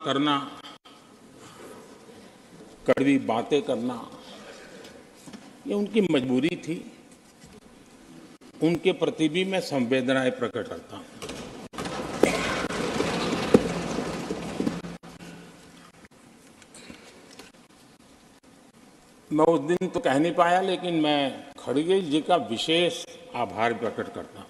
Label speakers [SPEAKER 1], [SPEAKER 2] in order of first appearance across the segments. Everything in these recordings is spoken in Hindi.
[SPEAKER 1] करना, कड़वी बातें करना, ये उनकी मजबूरी थी। उनके प्रति भी मैं संवेदनाएं प्रकट करता हूं। मैं उस दिन तो कह नहीं पाया, लेकिन मैं खड़गे जी का विशेष आभार प्रकट करता हूं।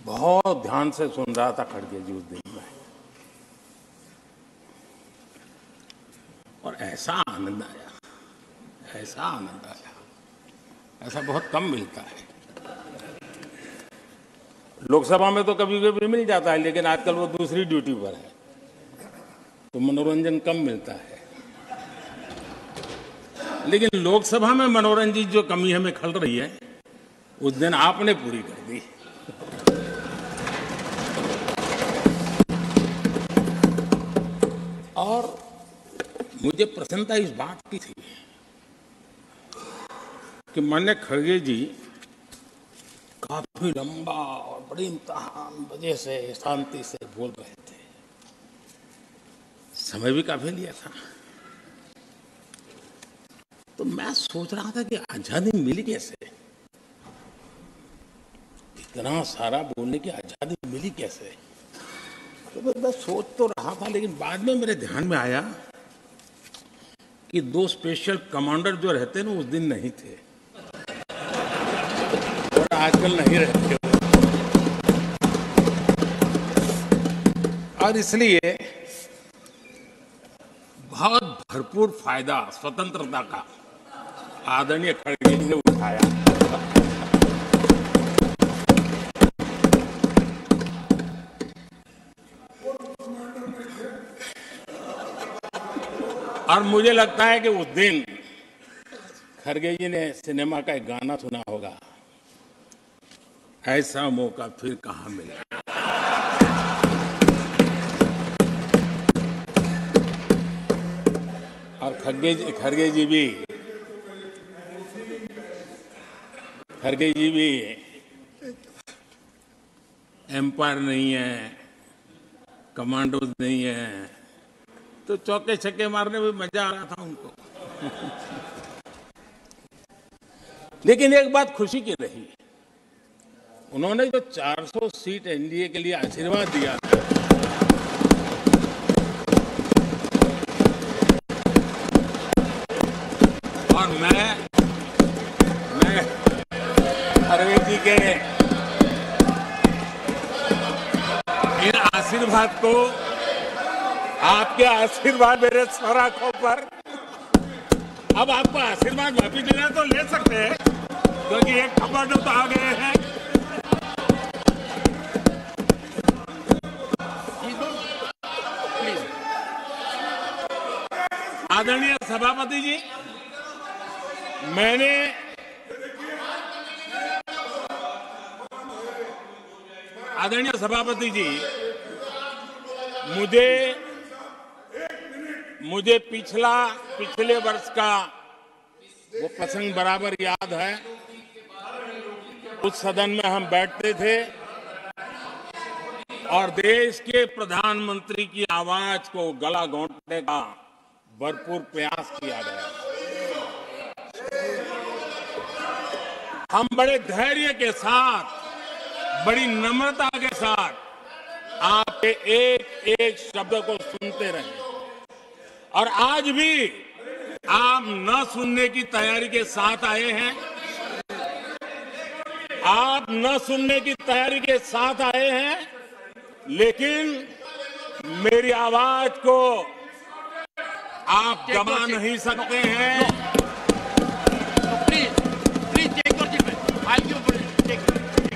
[SPEAKER 1] बहुत ध्यान से सुन रहा था खड़गे जी उस दिन में, और ऐसा आनंद आया, ऐसा आनंद आया, ऐसा बहुत कम मिलता है। लोकसभा में तो कभी कभी मिल जाता है, लेकिन आजकल वो दूसरी ड्यूटी पर है, तो मनोरंजन कम मिलता है। लेकिन लोकसभा में मनोरंजन की जो कमी हमें खल रही है, उस दिन आपने पूरी कर दी। और मुझे प्रसन्नता इस बात की थी कि माननीय खड़गे जी काफी लंबा और बड़ी इम्तिहान वजह से शांति से बोल रहे थे। समय भी काफी लिया था। तो मैं सोच रहा था कि आजादी मिली कैसे, इतना सारा बोलने की आजादी मिली कैसे। तो मैं सोच तो रहा था, लेकिन बाद में मेरे ध्यान में आया कि दो स्पेशल कमांडर जो रहते ना, उस दिन नहीं थे और आजकल नहीं रहते। और इसलिए बहुत भरपूर फायदा स्वतंत्रता का आदरणीय खड़गे जी ने उठाया। और मुझे लगता है कि उस दिन खड़गे जी ने सिनेमा का एक गाना सुना होगा, ऐसा मौका फिर कहां मिला। और खड़गे जी भी एम्पायर नहीं है, कमांडोज नहीं है, तो चौके छक्के मारने में मजा आ रहा था उनको। लेकिन एक बात खुशी की रही, उन्होंने जो 400 सीट एनडीए के लिए आशीर्वाद दिया था, और मैं खड़गे जी के इन आशीर्वाद को, आपके आशीर्वाद मेरे सर आंखों पर, अब आपको आशीर्वाद वापिस लेना तो ले सकते हैं, क्योंकि एक कमांडो तो आ गए हैं। आदरणीय सभापति जी, आदरणीय सभापति जी, मुझे पिछले वर्ष का वो प्रसंग बराबर याद है। उस सदन में हम बैठते थे और देश के प्रधानमंत्री की आवाज को गला घोंटने का भरपूर प्रयास किया गया। हम बड़े धैर्य के साथ, बड़ी नम्रता के साथ आपके एक एक शब्द को सुनते रहे, और आज भी आप न सुनने की तैयारी के साथ आए हैं। आप न सुनने की तैयारी के साथ आए हैं, लेकिन मेरी आवाज को आप दबा नहीं सकते हैं।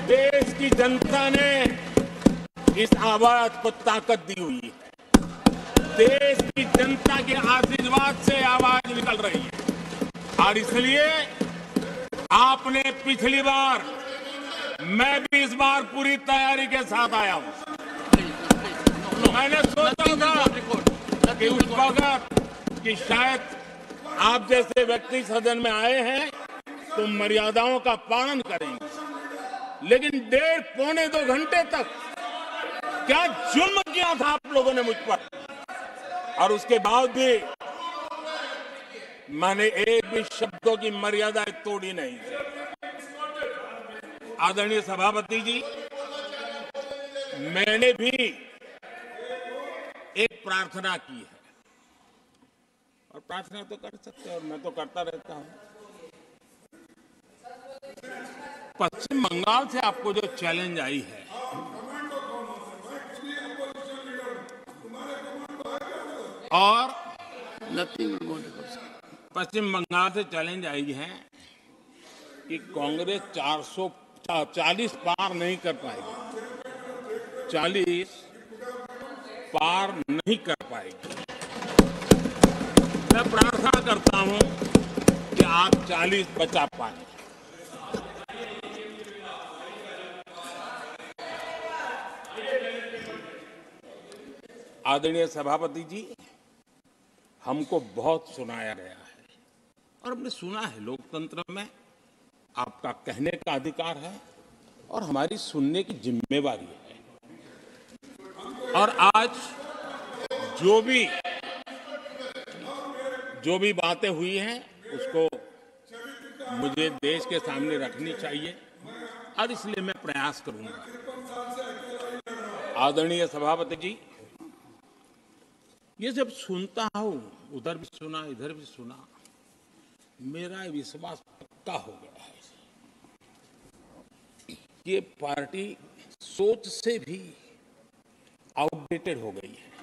[SPEAKER 1] देश की जनता ने इस आवाज को ताकत दी हुई है। देश की जनता के आशीर्वाद से आवाज निकल रही है, और इसलिए आपने पिछली बार, मैं भी इस बार पूरी तैयारी के साथ आया हूं। मैंने सोचा था कि उस वक्त कि शायद आप जैसे व्यक्ति सदन में आए हैं तो मर्यादाओं का पालन करेंगे, लेकिन डेढ़ पौने 2 घंटे तक क्या जुल्म किया था आप लोगों ने मुझ पर, और उसके बाद भी मैंने एक भी शब्दों की मर्यादा तोड़ी नहीं। आदरणीय सभापति जी, मैंने भी एक प्रार्थना की है, और प्रार्थना तो कर सकते हैं और मैं तो करता रहता हूं। पश्चिम बंगाल से आपको जो चैलेंज आई है, और पश्चिम बंगाल से चैलेंज आई है कि कांग्रेस 440 पार नहीं कर पाएगी, 40 पार नहीं कर पाएगी। मैं प्रार्थना करता हूं कि आप 40 बचा पाए। आदरणीय सभापति जी, हमको बहुत सुनाया गया है और हमने सुना है। लोकतंत्र में आपका कहने का अधिकार है और हमारी सुनने की जिम्मेवारी है। और आज जो भी बातें हुई हैं उसको मुझे देश के सामने रखनी चाहिए और इसलिए मैं प्रयास करूंगा। आदरणीय सभापति जी, ये जब सुनता हूं, उधर भी सुना इधर भी सुना, मेरा विश्वास पक्का हो गया है कि ये पार्टी सोच से भी आउटडेटेड हो गई है।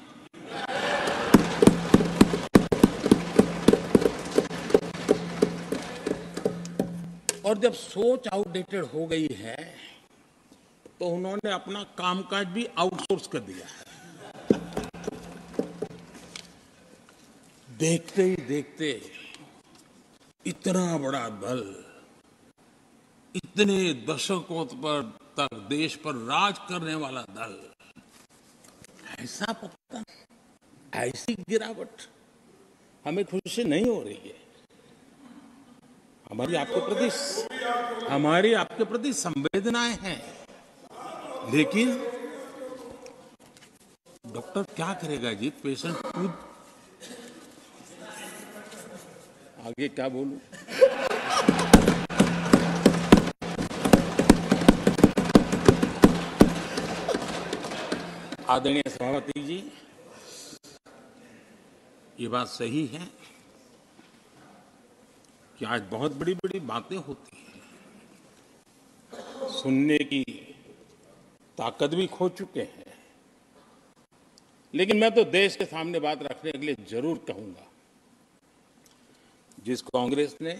[SPEAKER 1] और जब सोच आउटडेटेड हो गई है तो उन्होंने अपना कामकाज भी आउटसोर्स कर दिया है। देखते ही देखते इतना बड़ा दल, इतने दशकों पर तक देश पर राज करने वाला दल, ऐसा पतन, ऐसी गिरावट हमें खुशी नहीं हो रही है। हमारी आपके प्रति संवेदनाएं हैं, लेकिन डॉक्टर क्या करेगा जी, पेशेंट खुद। आगे क्या बोलूं? आदरणीय सभापति जी, ये बात सही है कि आज बहुत बड़ी बड़ी बातें होती हैं, सुनने की ताकत भी खो चुके हैं। लेकिन मैं तो देश के सामने बात रखने के लिए जरूर कहूंगा, जिस कांग्रेस ने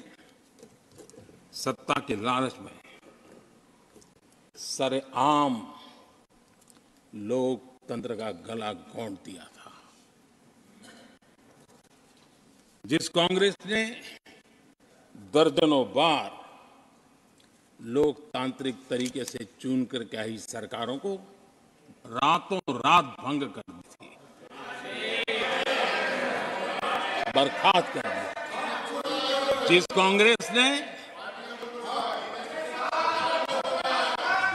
[SPEAKER 1] सत्ता के लालच में सरेआम लोकतंत्र का गला घोंट दिया था, जिस कांग्रेस ने दर्जनों बार लोकतांत्रिक तरीके से चुन करके आई सरकारों को रातों रात भंग कर दी थी, बर्खास्त कर दिया, जिस कांग्रेस ने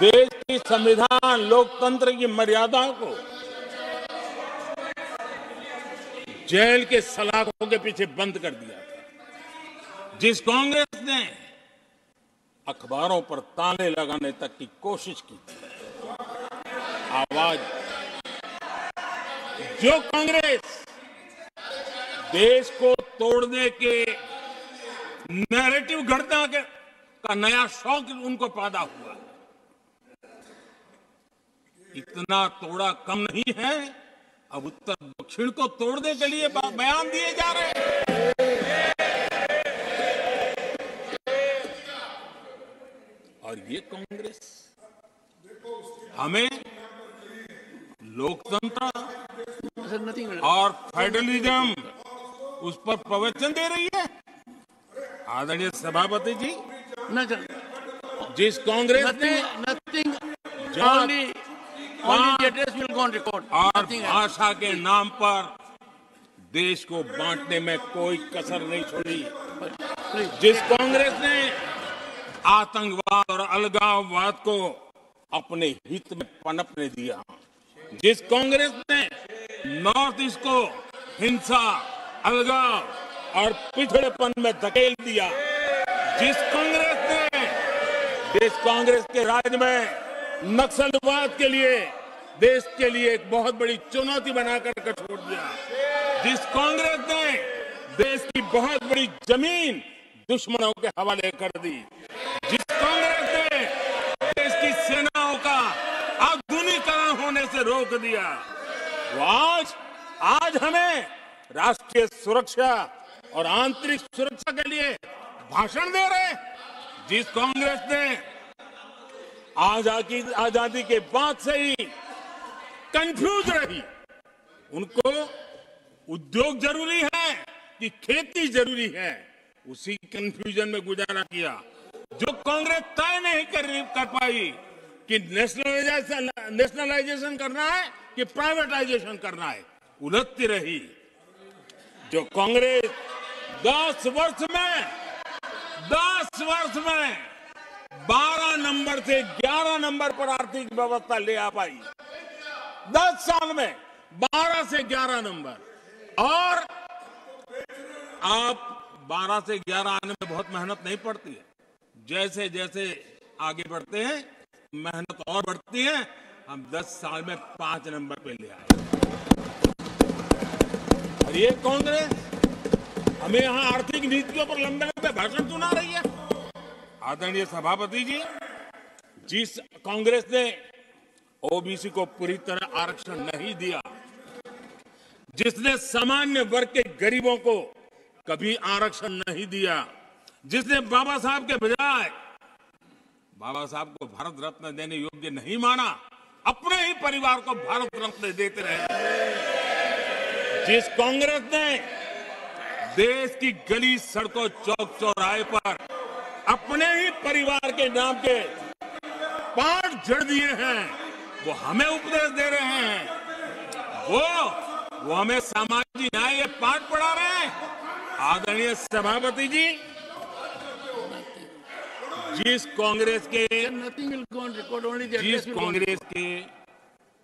[SPEAKER 1] देश की संविधान लोकतंत्र की मर्यादाओं को जेल के सलाखों के पीछे बंद कर दिया था, जिस कांग्रेस ने अखबारों पर ताले लगाने तक की कोशिश की थी, आवाज, जो कांग्रेस देश को तोड़ने के नैरेटिव घड़ना का नया शौक उनको पैदा हुआ, इतना तोड़ा कम नहीं है, अब उत्तर दक्षिण को तोड़ने के लिए बयान दिए जा रहे हैं। और ये कांग्रेस हमें लोकतंत्र और फेडरलिज्म उस पर प्रवचन दे रही है। आदरणीय सभापति जी, जिस कांग्रेस ने और भाषा के नाम पर देश को बांटने में कोई कसर नहीं छोड़ी, जिस कांग्रेस ने आतंकवाद और अलगाववाद को अपने हित में पनपने दिया। जिस कांग्रेस ने नॉर्थ ईस्ट को हिंसा, अलगाव और पिछड़ेपन में धकेल दिया, जिस कांग्रेस के राज में नक्सलवाद के लिए देश के लिए एक बहुत बड़ी चुनौती बनाकर छोड़ दिया, जिस कांग्रेस ने देश की बहुत बड़ी जमीन दुश्मनों के हवाले कर दी, जिस कांग्रेस ने देश की सेनाओं का आधुनिकीकरण होने से रोक दिया, वो आज हमें राष्ट्रीय सुरक्षा और आंतरिक सुरक्षा के लिए भाषण दे रहे हैं। जिस कांग्रेस ने आजादी के बाद से ही कंफ्यूज रही, उनको उद्योग जरूरी है कि खेती जरूरी है, उसी कंफ्यूजन में गुजारा किया। जो कांग्रेस तय नहीं कर पाई कि नेशनलाइजेशन करना है कि प्राइवेटाइजेशन करना है, उलझती रही। जो कांग्रेस 10 वर्ष में 12 नंबर से 11 नंबर पर आर्थिक व्यवस्था ले आ पाई, 10 साल में 12 से 11 नंबर। और आप 12 से 11 आने में बहुत मेहनत नहीं पड़ती है, जैसे जैसे आगे बढ़ते हैं मेहनत और बढ़ती है। हम 10 साल में 5 नंबर पे ले आए। और ये कांग्रेस हमें यहां आर्थिक नीतियों पर लंबे लंबे भाषण सुना रही है। आदरणीय सभापति जी, जिस कांग्रेस ने ओबीसी को पूरी तरह आरक्षण नहीं दिया, जिसने सामान्य वर्ग के गरीबों को कभी आरक्षण नहीं दिया, जिसने बाबा साहब के बजाय बाबा साहब को भारत रत्न देने योग्य नहीं माना, अपने ही परिवार को भारत रत्न देते रहे, जिस कांग्रेस ने देश की गली सड़कों चौक चौराहे पर अपने ही परिवार के नाम के पाठ जड़ दिए हैं, वो हमें उपदेश दे रहे हैं, वो हमें सामाजिक न्याय के पाठ पढ़ा रहे हैं। आदरणीय सभापति जी, जिस कांग्रेस के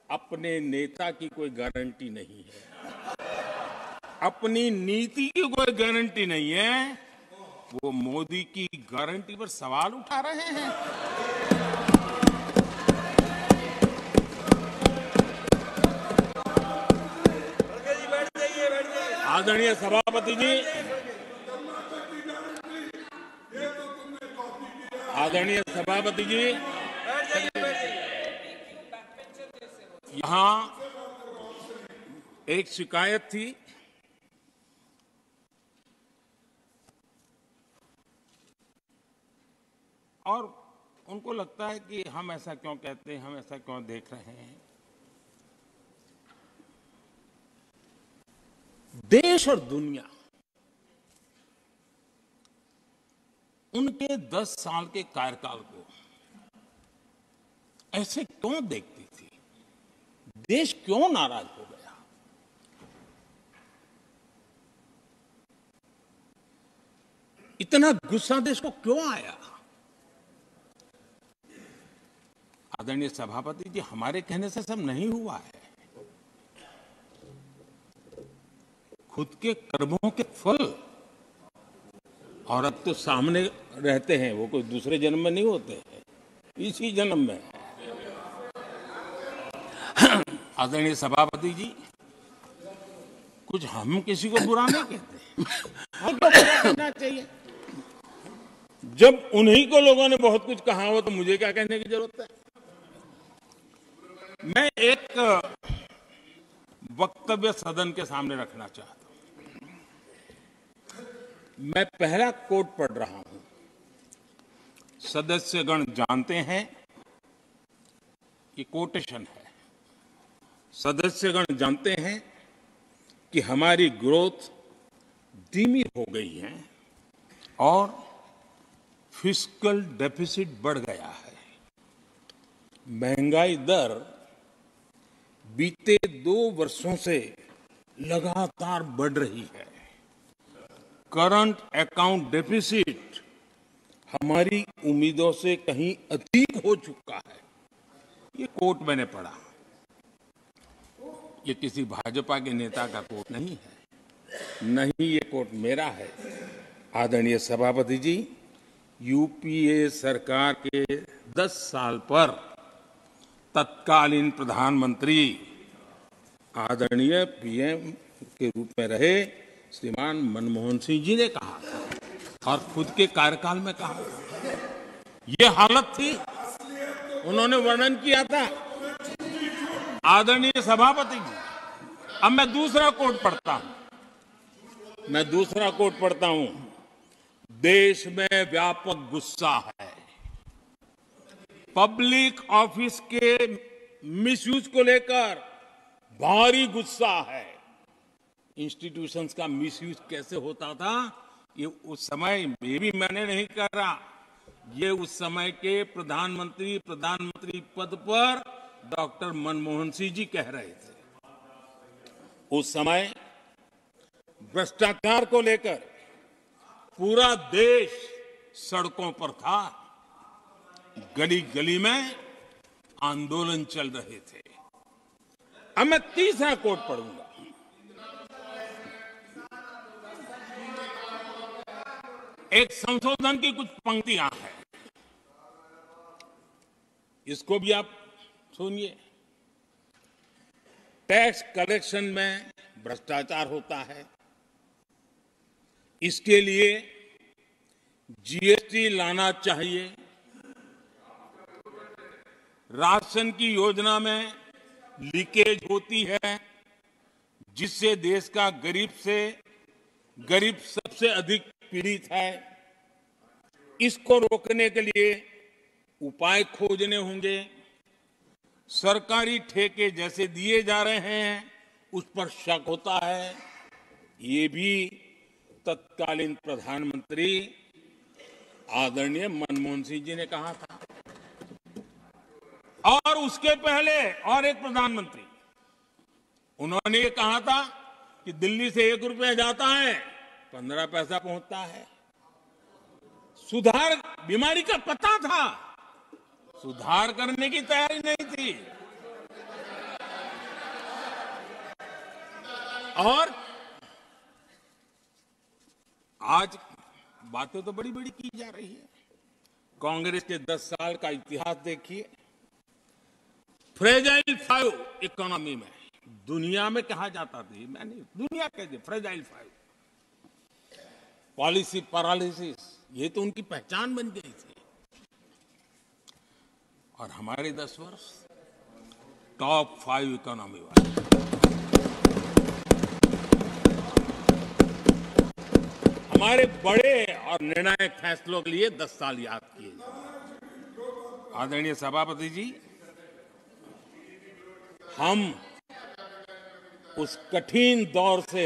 [SPEAKER 1] अपने नेता की कोई गारंटी नहीं है, अपनी नीति की कोई गारंटी नहीं है, वो मोदी की गारंटी पर सवाल उठा रहे हैं। आदरणीय सभापति जी, यहां एक शिकायत थी, और उनको लगता है कि हम ऐसा क्यों कहते हैं, हम ऐसा क्यों देख रहे हैं। देश और दुनिया उनके 10 साल के कार्यकाल को ऐसे क्यों देखती थी, देश क्यों नाराज हो गया। इतना गुस्सा देश को क्यों आया। आदरणीय सभापति जी, हमारे कहने से सब नहीं हुआ है, खुद के कर्मों के फल और अब तो सामने रहते हैं, वो कोई दूसरे जन्म में नहीं होते हैं, इसी जन्म में। आदरणीय सभापति जी, कुछ हम किसी को बुरा नहीं कहते, हमको बुरा कहना चाहिए। जब उन्हीं को लोगों ने बहुत कुछ कहा हो तो मुझे क्या कहने की जरूरत है। मैं एक वक्तव्य सदन के सामने रखना चाहता हूं। मैं पहला कोट पढ़ रहा हूं। सदस्यगण जानते हैं, ये कोटेशन है, सदस्यगण जानते हैं कि हमारी ग्रोथ धीमी हो गई है और फिस्कल डेफिसिट बढ़ गया है। महंगाई दर बीते 2 वर्षों से लगातार बढ़ रही है। करंट अकाउंट डेफिसिट हमारी उम्मीदों से कहीं अधिक हो चुका है। ये कोट मैंने पढ़ा। ये किसी भाजपा के नेता का कोट नहीं है, नहीं ये कोट मेरा है। आदरणीय सभापति जी, यूपीए सरकार के 10 साल पर तत्कालीन प्रधानमंत्री आदरणीय पीएम के रूप में रहे श्रीमान मनमोहन सिंह जी ने कहा था और खुद के कार्यकाल में कहा था। ये हालत थी, उन्होंने वर्णन किया था। आदरणीय सभापति जी, अब मैं दूसरा कोट पढ़ता हूं। देश में व्यापक गुस्सा है, पब्लिक ऑफिस के मिसयूज को लेकर भारी गुस्सा है। इंस्टीट्यूशंस का मिसयूज कैसे होता था, ये उस समय, ये भी मैंने नहीं कर रहा, ये उस समय के प्रधानमंत्री पद पर डॉक्टर मनमोहन सिंह जी कह रहे थे। उस समय भ्रष्टाचार को लेकर पूरा देश सड़कों पर था, गली गली में आंदोलन चल रहे थे। अब मैं तीसरा कोट पढ़ूंगा। एक संशोधन की कुछ पंक्तियां हैं, इसको भी आप सुनिए। टैक्स कलेक्शन में भ्रष्टाचार होता है, इसके लिए जीएसटी लाना चाहिए। राशन की योजना में लीकेज होती है, जिससे देश का गरीब सबसे अधिक पीड़ित है। इसको रोकने के लिए उपाय खोजने होंगे। सरकारी ठेके जैसे दिए जा रहे हैं, उस पर शक होता है। ये भी तत्कालीन प्रधानमंत्री आदरणीय मनमोहन सिंह जी ने कहा था। और उसके पहले और एक प्रधानमंत्री, उन्होंने ये कहा था कि दिल्ली से 1 रुपया जाता है, 15 पैसा पहुंचता है। सुधार, बीमारी का पता था, सुधार करने की तैयारी नहीं थी। और आज बातें तो बड़ी बड़ी की जा रही है। कांग्रेस के 10 साल का इतिहास देखिए। फ्रेजाइल 5 इकोनॉमी में दुनिया में कहा जाता था, मैंने दुनिया कहते फ्रेजाइल 5, पॉलिसी पैरालिसिस, ये तो उनकी पहचान बन गई थी। और हमारे 10 वर्ष टॉप 5 इकोनॉमी वाले। हमारे बड़े और निर्णायक फैसलों के लिए 10 साल याद किए जाए। आदरणीय सभापति जी, हम उस कठिन दौर से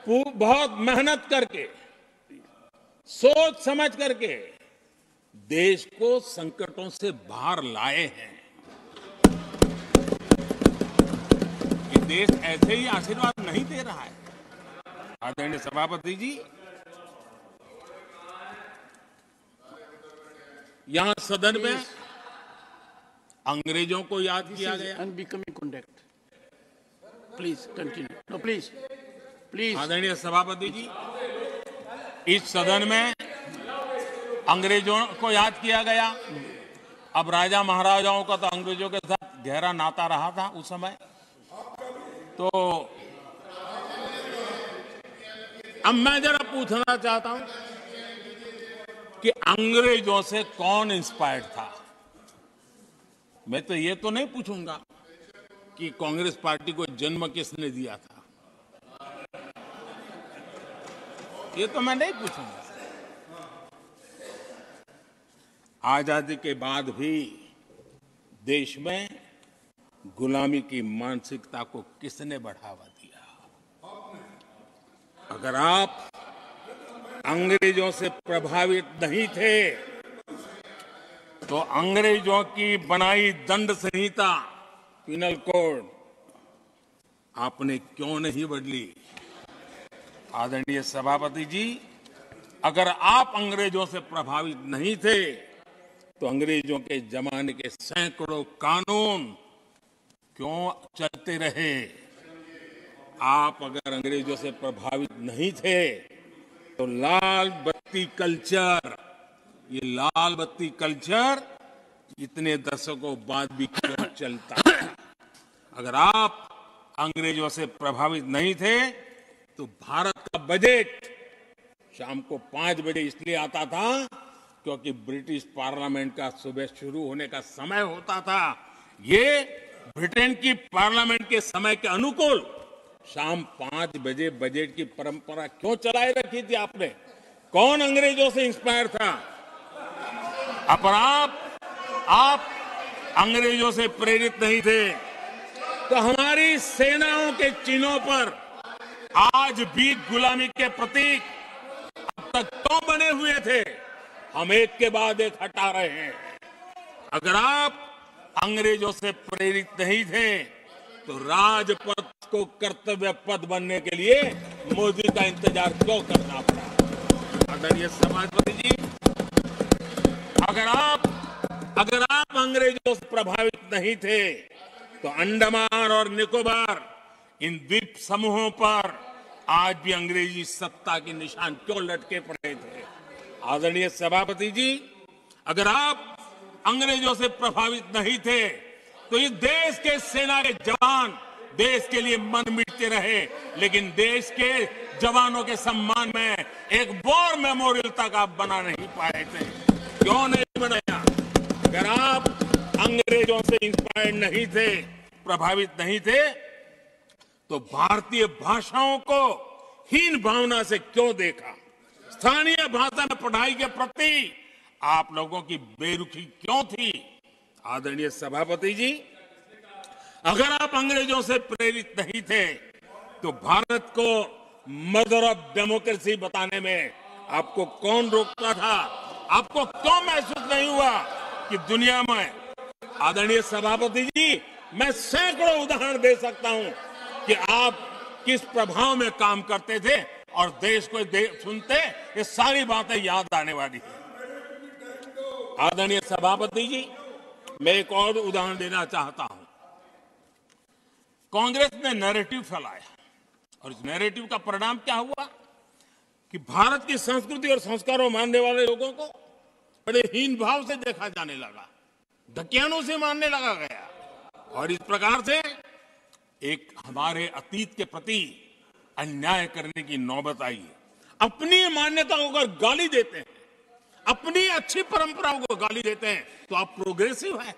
[SPEAKER 1] बहुत मेहनत करके, सोच समझ करके देश को संकटों से बाहर लाए हैं। ये देश ऐसे ही आशीर्वाद नहीं दे रहा है। आदरणीय सभापति जी, यहां सदन में अंग्रेजों को याद किया गया।
[SPEAKER 2] Unbecoming conduct. Please continue. No please please.
[SPEAKER 1] आदरणीय सभापति जी, इस सदन में अंग्रेजों को याद किया गया। अब राजा महाराजाओं का तो अंग्रेजों के साथ गहरा नाता रहा था उस समय। तो अब मैं जरा पूछना चाहता हूं कि अंग्रेजों से कौन इंस्पायर्ड था। मैं तो ये तो नहीं पूछूंगा कि कांग्रेस पार्टी को जन्म किसने दिया था, ये तो मैं नहीं पूछूंगा। आजादी के बाद भी देश में गुलामी की मानसिकता को किसने बढ़ावा दिया? अगर आप अंग्रेजों से प्रभावित नहीं थे तो अंग्रेजों की बनाई दंड संहिता, पिनल कोड, आपने क्यों नहीं बदली? आदरणीय सभापति जी, अगर आप अंग्रेजों से प्रभावित नहीं थे तो अंग्रेजों के जमाने के सैकड़ों कानून क्यों चलते रहे? आप अगर अंग्रेजों से प्रभावित नहीं थे तो लाल बत्ती कल्चर, ये लाल बत्ती कल्चर इतने दशकों बाद भी क्यों चलता है? अगर आप अंग्रेजों से प्रभावित नहीं थे तो भारत का बजट शाम को 5 बजे इसलिए आता था क्योंकि ब्रिटिश पार्लियामेंट का सुबह शुरू होने का समय होता था। ये ब्रिटेन की पार्लियामेंट के समय के अनुकूल शाम 5 बजे बजट की परंपरा क्यों चलाए रखी थी आपने? कौन अंग्रेजों से इंस्पायर था? पर आप अंग्रेजों से प्रेरित नहीं थे तो हमारी सेनाओं के चिन्हों पर आज भी गुलामी के प्रतीक अब तक क्यों बने हुए थे? हम एक के बाद एक हटा रहे हैं। अगर आप अंग्रेजों से प्रेरित नहीं थे तो राजपथ को कर्तव्य पथ बनने के लिए मोदी का इंतजार क्यों करना पड़ा? आदरणीय सभापति जी, अगर आप अंग्रेजों से प्रभावित नहीं थे तो अंडमान और निकोबार इन द्वीप समूहों पर आज भी अंग्रेजी सत्ता के निशान क्यों लटके पड़े थे? आदरणीय सभापति जी, अगर आप अंग्रेजों से प्रभावित नहीं थे तो इस देश के सेना के जवान देश के लिए मन मिटते रहे, लेकिन देश के जवानों के सम्मान में एक वॉर मेमोरियल तक आप बना नहीं पाए थे। क्यों नहीं बनाया? अगर आप अंग्रेजों से इंस्पायर्ड नहीं थे, प्रभावित नहीं थे, तो भारतीय भाषाओं को हीन भावना से क्यों देखा? स्थानीय भाषा में पढ़ाई के प्रति आप लोगों की बेरुखी क्यों थी? आदरणीय सभापति जी, अगर आप अंग्रेजों से प्रेरित नहीं थे तो भारत को मदर ऑफ डेमोक्रेसी बताने में आपको कौन रोकता था? आपको क्यों महसूस नहीं हुआ कि दुनिया में? आदरणीय सभापति जी, मैं सैकड़ों उदाहरण दे सकता हूं कि आप किस प्रभाव में काम करते थे और देश को सुनते ये सारी बातें याद आने वाली है। आदरणीय सभापति जी, मैं एक और उदाहरण देना चाहता हूं। कांग्रेस ने नैरेटिव फैलाया और इस नैरेटिव का परिणाम क्या हुआ कि भारत की संस्कृति और संस्कारों मानने वाले लोगों को बड़े हीन भाव से देखा जाने लगा, ढकियानों से मानने लगा गया और इस प्रकार से एक हमारे अतीत के प्रति अन्याय करने की नौबत आई है। अपनी मान्यताओं को गाली देते हैं, अपनी अच्छी परंपराओं को गाली देते हैं तो आप प्रोग्रेसिव हैं।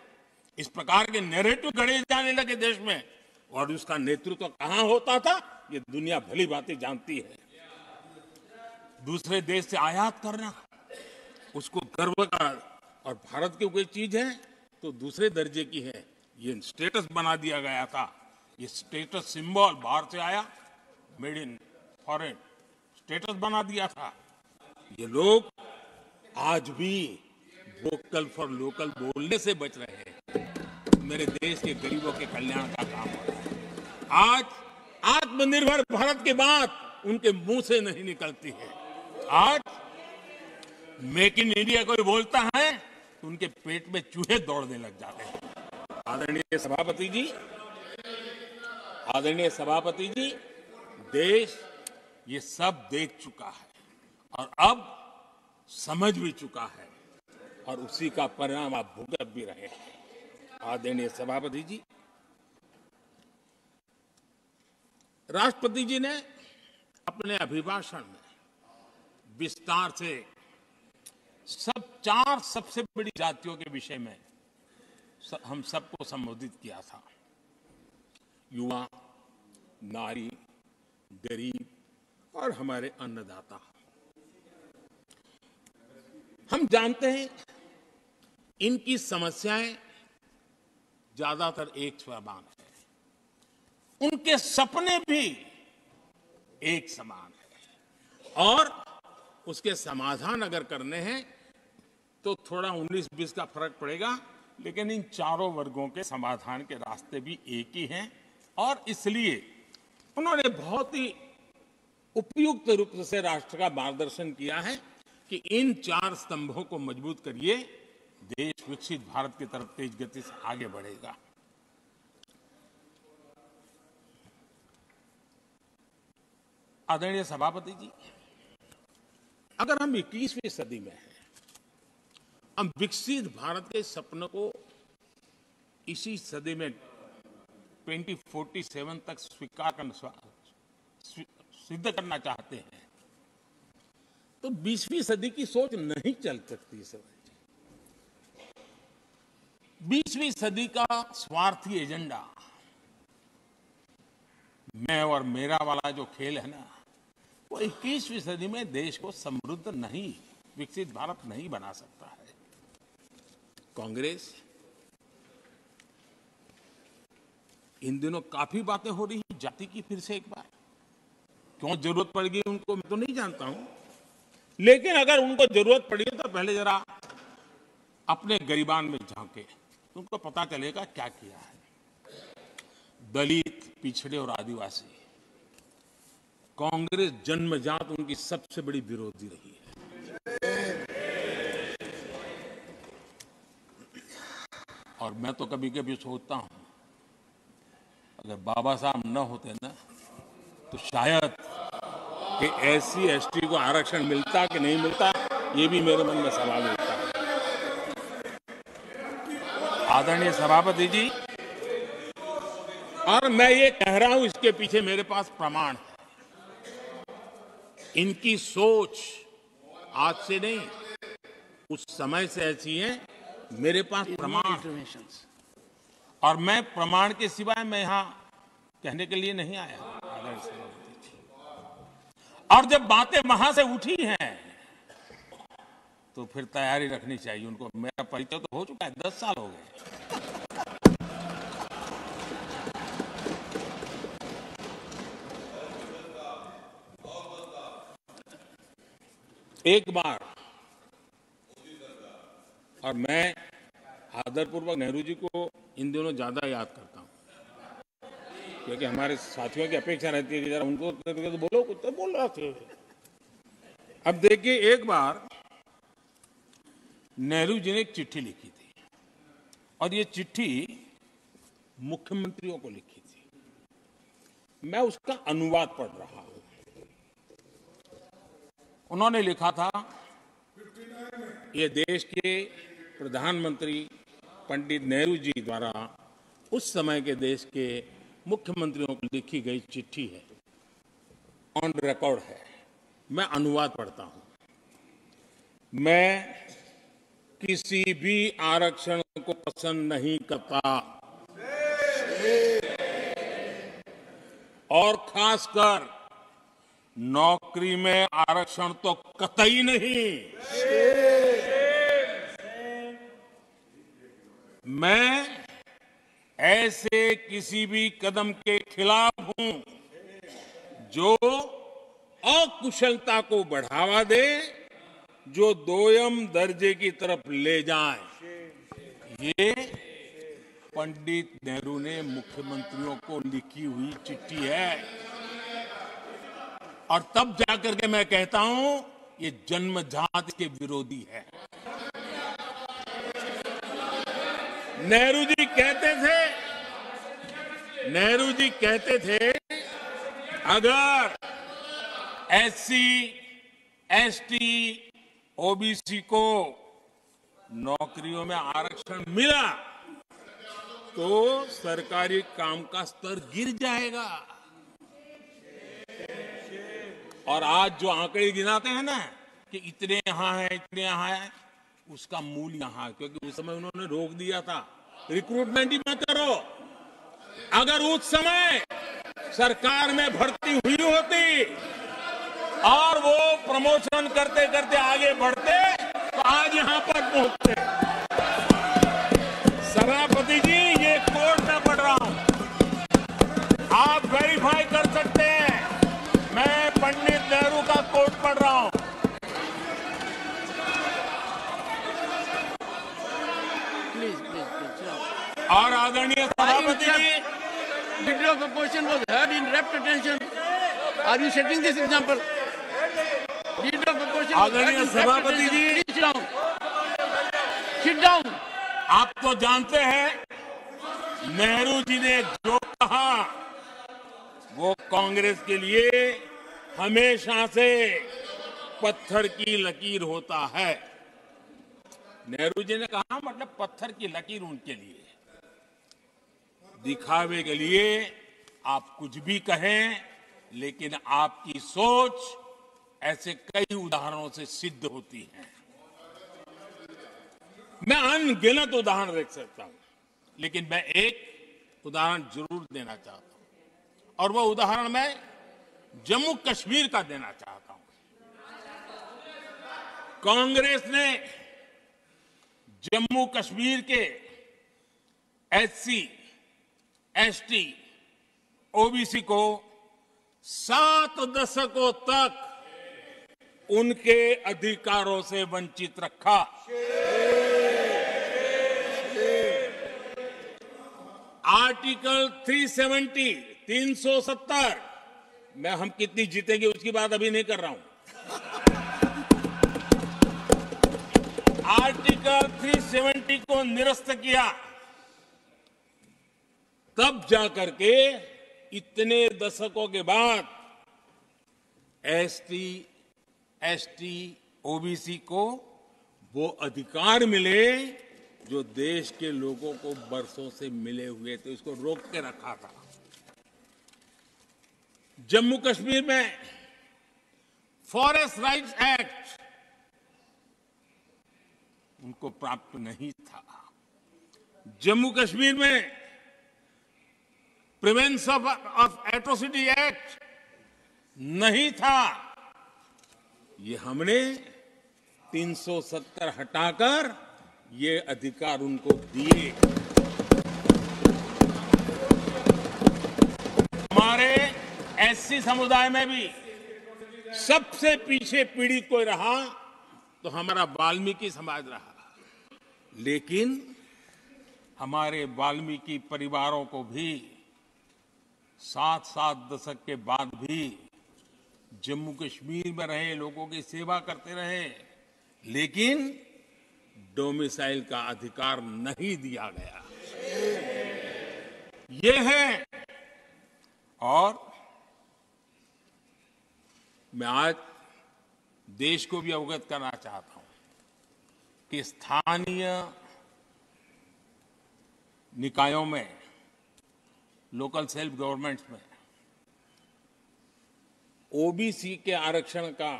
[SPEAKER 1] इस प्रकार के नैरेटिव गढ़े जाने लगे देश में और उसका नेतृत्व कहां होता था ये दुनिया भली भांति जानती है। दूसरे देश से आयात करना, उसको गर्व का, और भारत की कोई चीज है तो दूसरे दर्जे की है, ये स्टेटस बना दिया गया था। ये स्टेटस सिंबल बाहर से आया, मेड इन फॉरेन स्टेटस बना दिया था। ये लोग आज भी वोकल फॉर लोकल बोलने से बच रहे हैं। मेरे देश के गरीबों के कल्याण का काम हो रहा है। आज आत्मनिर्भर भारत की बात उनके मुंह से नहीं निकलती है। आज मेक इन इंडिया कोई बोलता है तो उनके पेट में चूहे दौड़ने लग जाते हैं। आदरणीय सभापति जी, देश ये सब देख चुका है और अब समझ भी चुका है और उसी का परिणाम आप भुगत भी रहे हैं। आदरणीय सभापति जी, राष्ट्रपति जी ने अपने अभिभाषण में विस्तार से सब 4 सबसे बड़ी जातियों के विषय में हम सबको संबोधित किया था। युवा, नारी, गरीब और हमारे अन्नदाता। हम जानते हैं इनकी समस्याएं ज्यादातर एक समान है, उनके सपने भी एक समान है और उसके समाधान अगर करने हैं तो थोड़ा 19-20 का फर्क पड़ेगा, लेकिन इन चारों वर्गों के समाधान के रास्ते भी एक ही हैं और इसलिए उन्होंने बहुत ही उपयुक्त रूप से राष्ट्र का मार्गदर्शन किया है कि इन 4 स्तंभों को मजबूत करिए, देश विकसित भारत की तरफ तेज गति से आगे बढ़ेगा। आदरणीय सभापति जी, अगर हम 21वीं सदी में हैं, हम विकसित भारत के सपने को इसी सदी में 2047 तक सिद्ध करना चाहते हैं, तो 20वीं सदी की सोच नहीं चल सकती सर। 20वीं सदी का स्वार्थी एजेंडा, मैं और मेरा वाला जो खेल है ना, वो 21वीं सदी में देश को समृद्ध नहीं, विकसित भारत नहीं बना सकता है। कांग्रेस इन दिनों काफी बातें हो रही हैं जाति की, फिर से एक बार क्यों जरूरत पड़ेगी उनको मैं तो नहीं जानता हूं, लेकिन अगर उनको जरूरत पड़ी तो पहले जरा अपने गरिबान में झांके तो उनको पता चलेगा क्या किया है। दलित, पिछड़े और आदिवासी, कांग्रेस जन्मजात उनकी सबसे बड़ी विरोधी रही है। और मैं तो कभी कभी सोचता हूं, अगर बाबा साहब न होते ना, तो शायद कि एससी एसटी को आरक्षण मिलता कि नहीं मिलता, ये भी मेरे मन में सवाल उठता है। आदरणीय सभापति जी, और मैं ये कह रहा हूं, इसके पीछे मेरे पास प्रमाण है। इनकी सोच आज से नहीं, उस समय से ऐसी है, मेरे पास प्रमाण। और मैं प्रमाण के सिवाय मैं यहां कहने के लिए नहीं आया। और जब बातें वहां से उठी हैं, तो फिर तैयारी रखनी चाहिए उनको। मेरा परिचय तो हो चुका है, 10 साल हो गए। एक बार, और मैं आदरपूर्वक नेहरू जी को इन दिनों ज्यादा याद करता हूं, क्योंकि हमारे साथियों की अपेक्षा रहती है कि जरा उनको तो बोलो, कुछ तो बोल रहा थे। अब देखिए, एक बार नेहरू जी ने एक चिट्ठी लिखी थी, और ये चिट्ठी मुख्यमंत्रियों को लिखी थी। मैं उसका अनुवाद पढ़ रहा हूं। उन्होंने लिखा था, ये देश के प्रधानमंत्री पंडित नेहरू जी द्वारा उस समय के देश के मुख्यमंत्रियों को लिखी गई चिट्ठी है, ऑन रिकॉर्ड है। मैं अनुवाद पढ़ता हूं। मैं किसी भी आरक्षण को पसंद नहीं करता, और खासकर नौकरी में आरक्षण तो कतई नहीं। मैं ऐसे किसी भी कदम के खिलाफ हूं जो अकुशलता को बढ़ावा दे, जो दोयम दर्जे की तरफ ले जाए। ये पंडित नेहरू ने मुख्यमंत्रियों को लिखी हुई चिट्ठी है। और तब जाकर के मैं कहता हूं, ये जन्मजात के विरोधी है। नेहरू जी कहते थे, अगर एससी, एसटी, ओबीसी को नौकरियों में आरक्षण मिला तो सरकारी काम का स्तर गिर जाएगा। और आज जो आंकड़े गिनाते हैं ना कि इतने यहां है, इतने यहां है, उसका मूल यहां है, क्योंकि उस समय उन्होंने रोक दिया था, रिक्रूटमेंट ही मत करो। अगर उस समय सरकार में भर्ती हुई होती और वो प्रमोशन करते करते आगे बढ़ते, तो आज यहां पर पहुंचते। सभापति जी, ये कोर्ट में पढ़ रहा हूं, आप वेरीफाई कर सकते हैं। मैं पंडित नेहरू का कोट पढ़ रहा हूं। और आदरणीय सभापति जी,
[SPEAKER 2] Degree of opposition was heard in rapt attention. Are you setting this example? Leader of opposition.
[SPEAKER 1] आदरणीय सभापति जी,
[SPEAKER 2] Sit down. Sit down.
[SPEAKER 1] आप तो जानते हैं नेहरू जी ने जो कहा वो कांग्रेस के लिए हमेशा से पत्थर की लकीर होता है। नेहरू जी ने कहा मतलब पत्थर की लकीर उनके लिए। दिखावे के लिए आप कुछ भी कहें, लेकिन आपकी सोच ऐसे कई उदाहरणों से सिद्ध होती है। मैं अनगिनत उदाहरण देख सकता हूं, लेकिन मैं एक उदाहरण जरूर देना चाहता हूं, और वह उदाहरण मैं जम्मू कश्मीर का देना चाहता हूं। कांग्रेस ने जम्मू कश्मीर के एससी, एसटी, ओबीसी को 7 दशकों तक उनके अधिकारों से वंचित रखा। आर्टिकल 370 में हम कितनी जीतेंगे उसकी बात अभी नहीं कर रहा हूं। आर्टिकल 370 को निरस्त किया, तब जाकर के इतने दशकों के बाद एसटी, एसटी, ओबीसी को वो अधिकार मिले जो देश के लोगों को बरसों से मिले हुए थे। इसको रोक के रखा था। जम्मू कश्मीर में फॉरेस्ट राइट्स एक्ट उनको प्राप्त नहीं था। जम्मू कश्मीर में प्रिवेंशन ऑफ एट्रोसिटी एक्ट नहीं था। ये हमने 370 हटाकर ये अधिकार उनको दिए। हमारे एससी समुदाय में भी सबसे पीछे पीड़ित कोई रहा तो हमारा वाल्मीकि समाज रहा, लेकिन हमारे वाल्मीकि परिवारों को भी 7 दशक के बाद भी जम्मू कश्मीर में रहे लोगों की सेवा करते रहे, लेकिन डोमिसाइल का अधिकार नहीं दिया गया। ये है। और मैं आज देश को भी अवगत करना चाहता हूं कि स्थानीय निकायों में, लोकल सेल्फ गवर्नमेंट्स में ओबीसी के आरक्षण का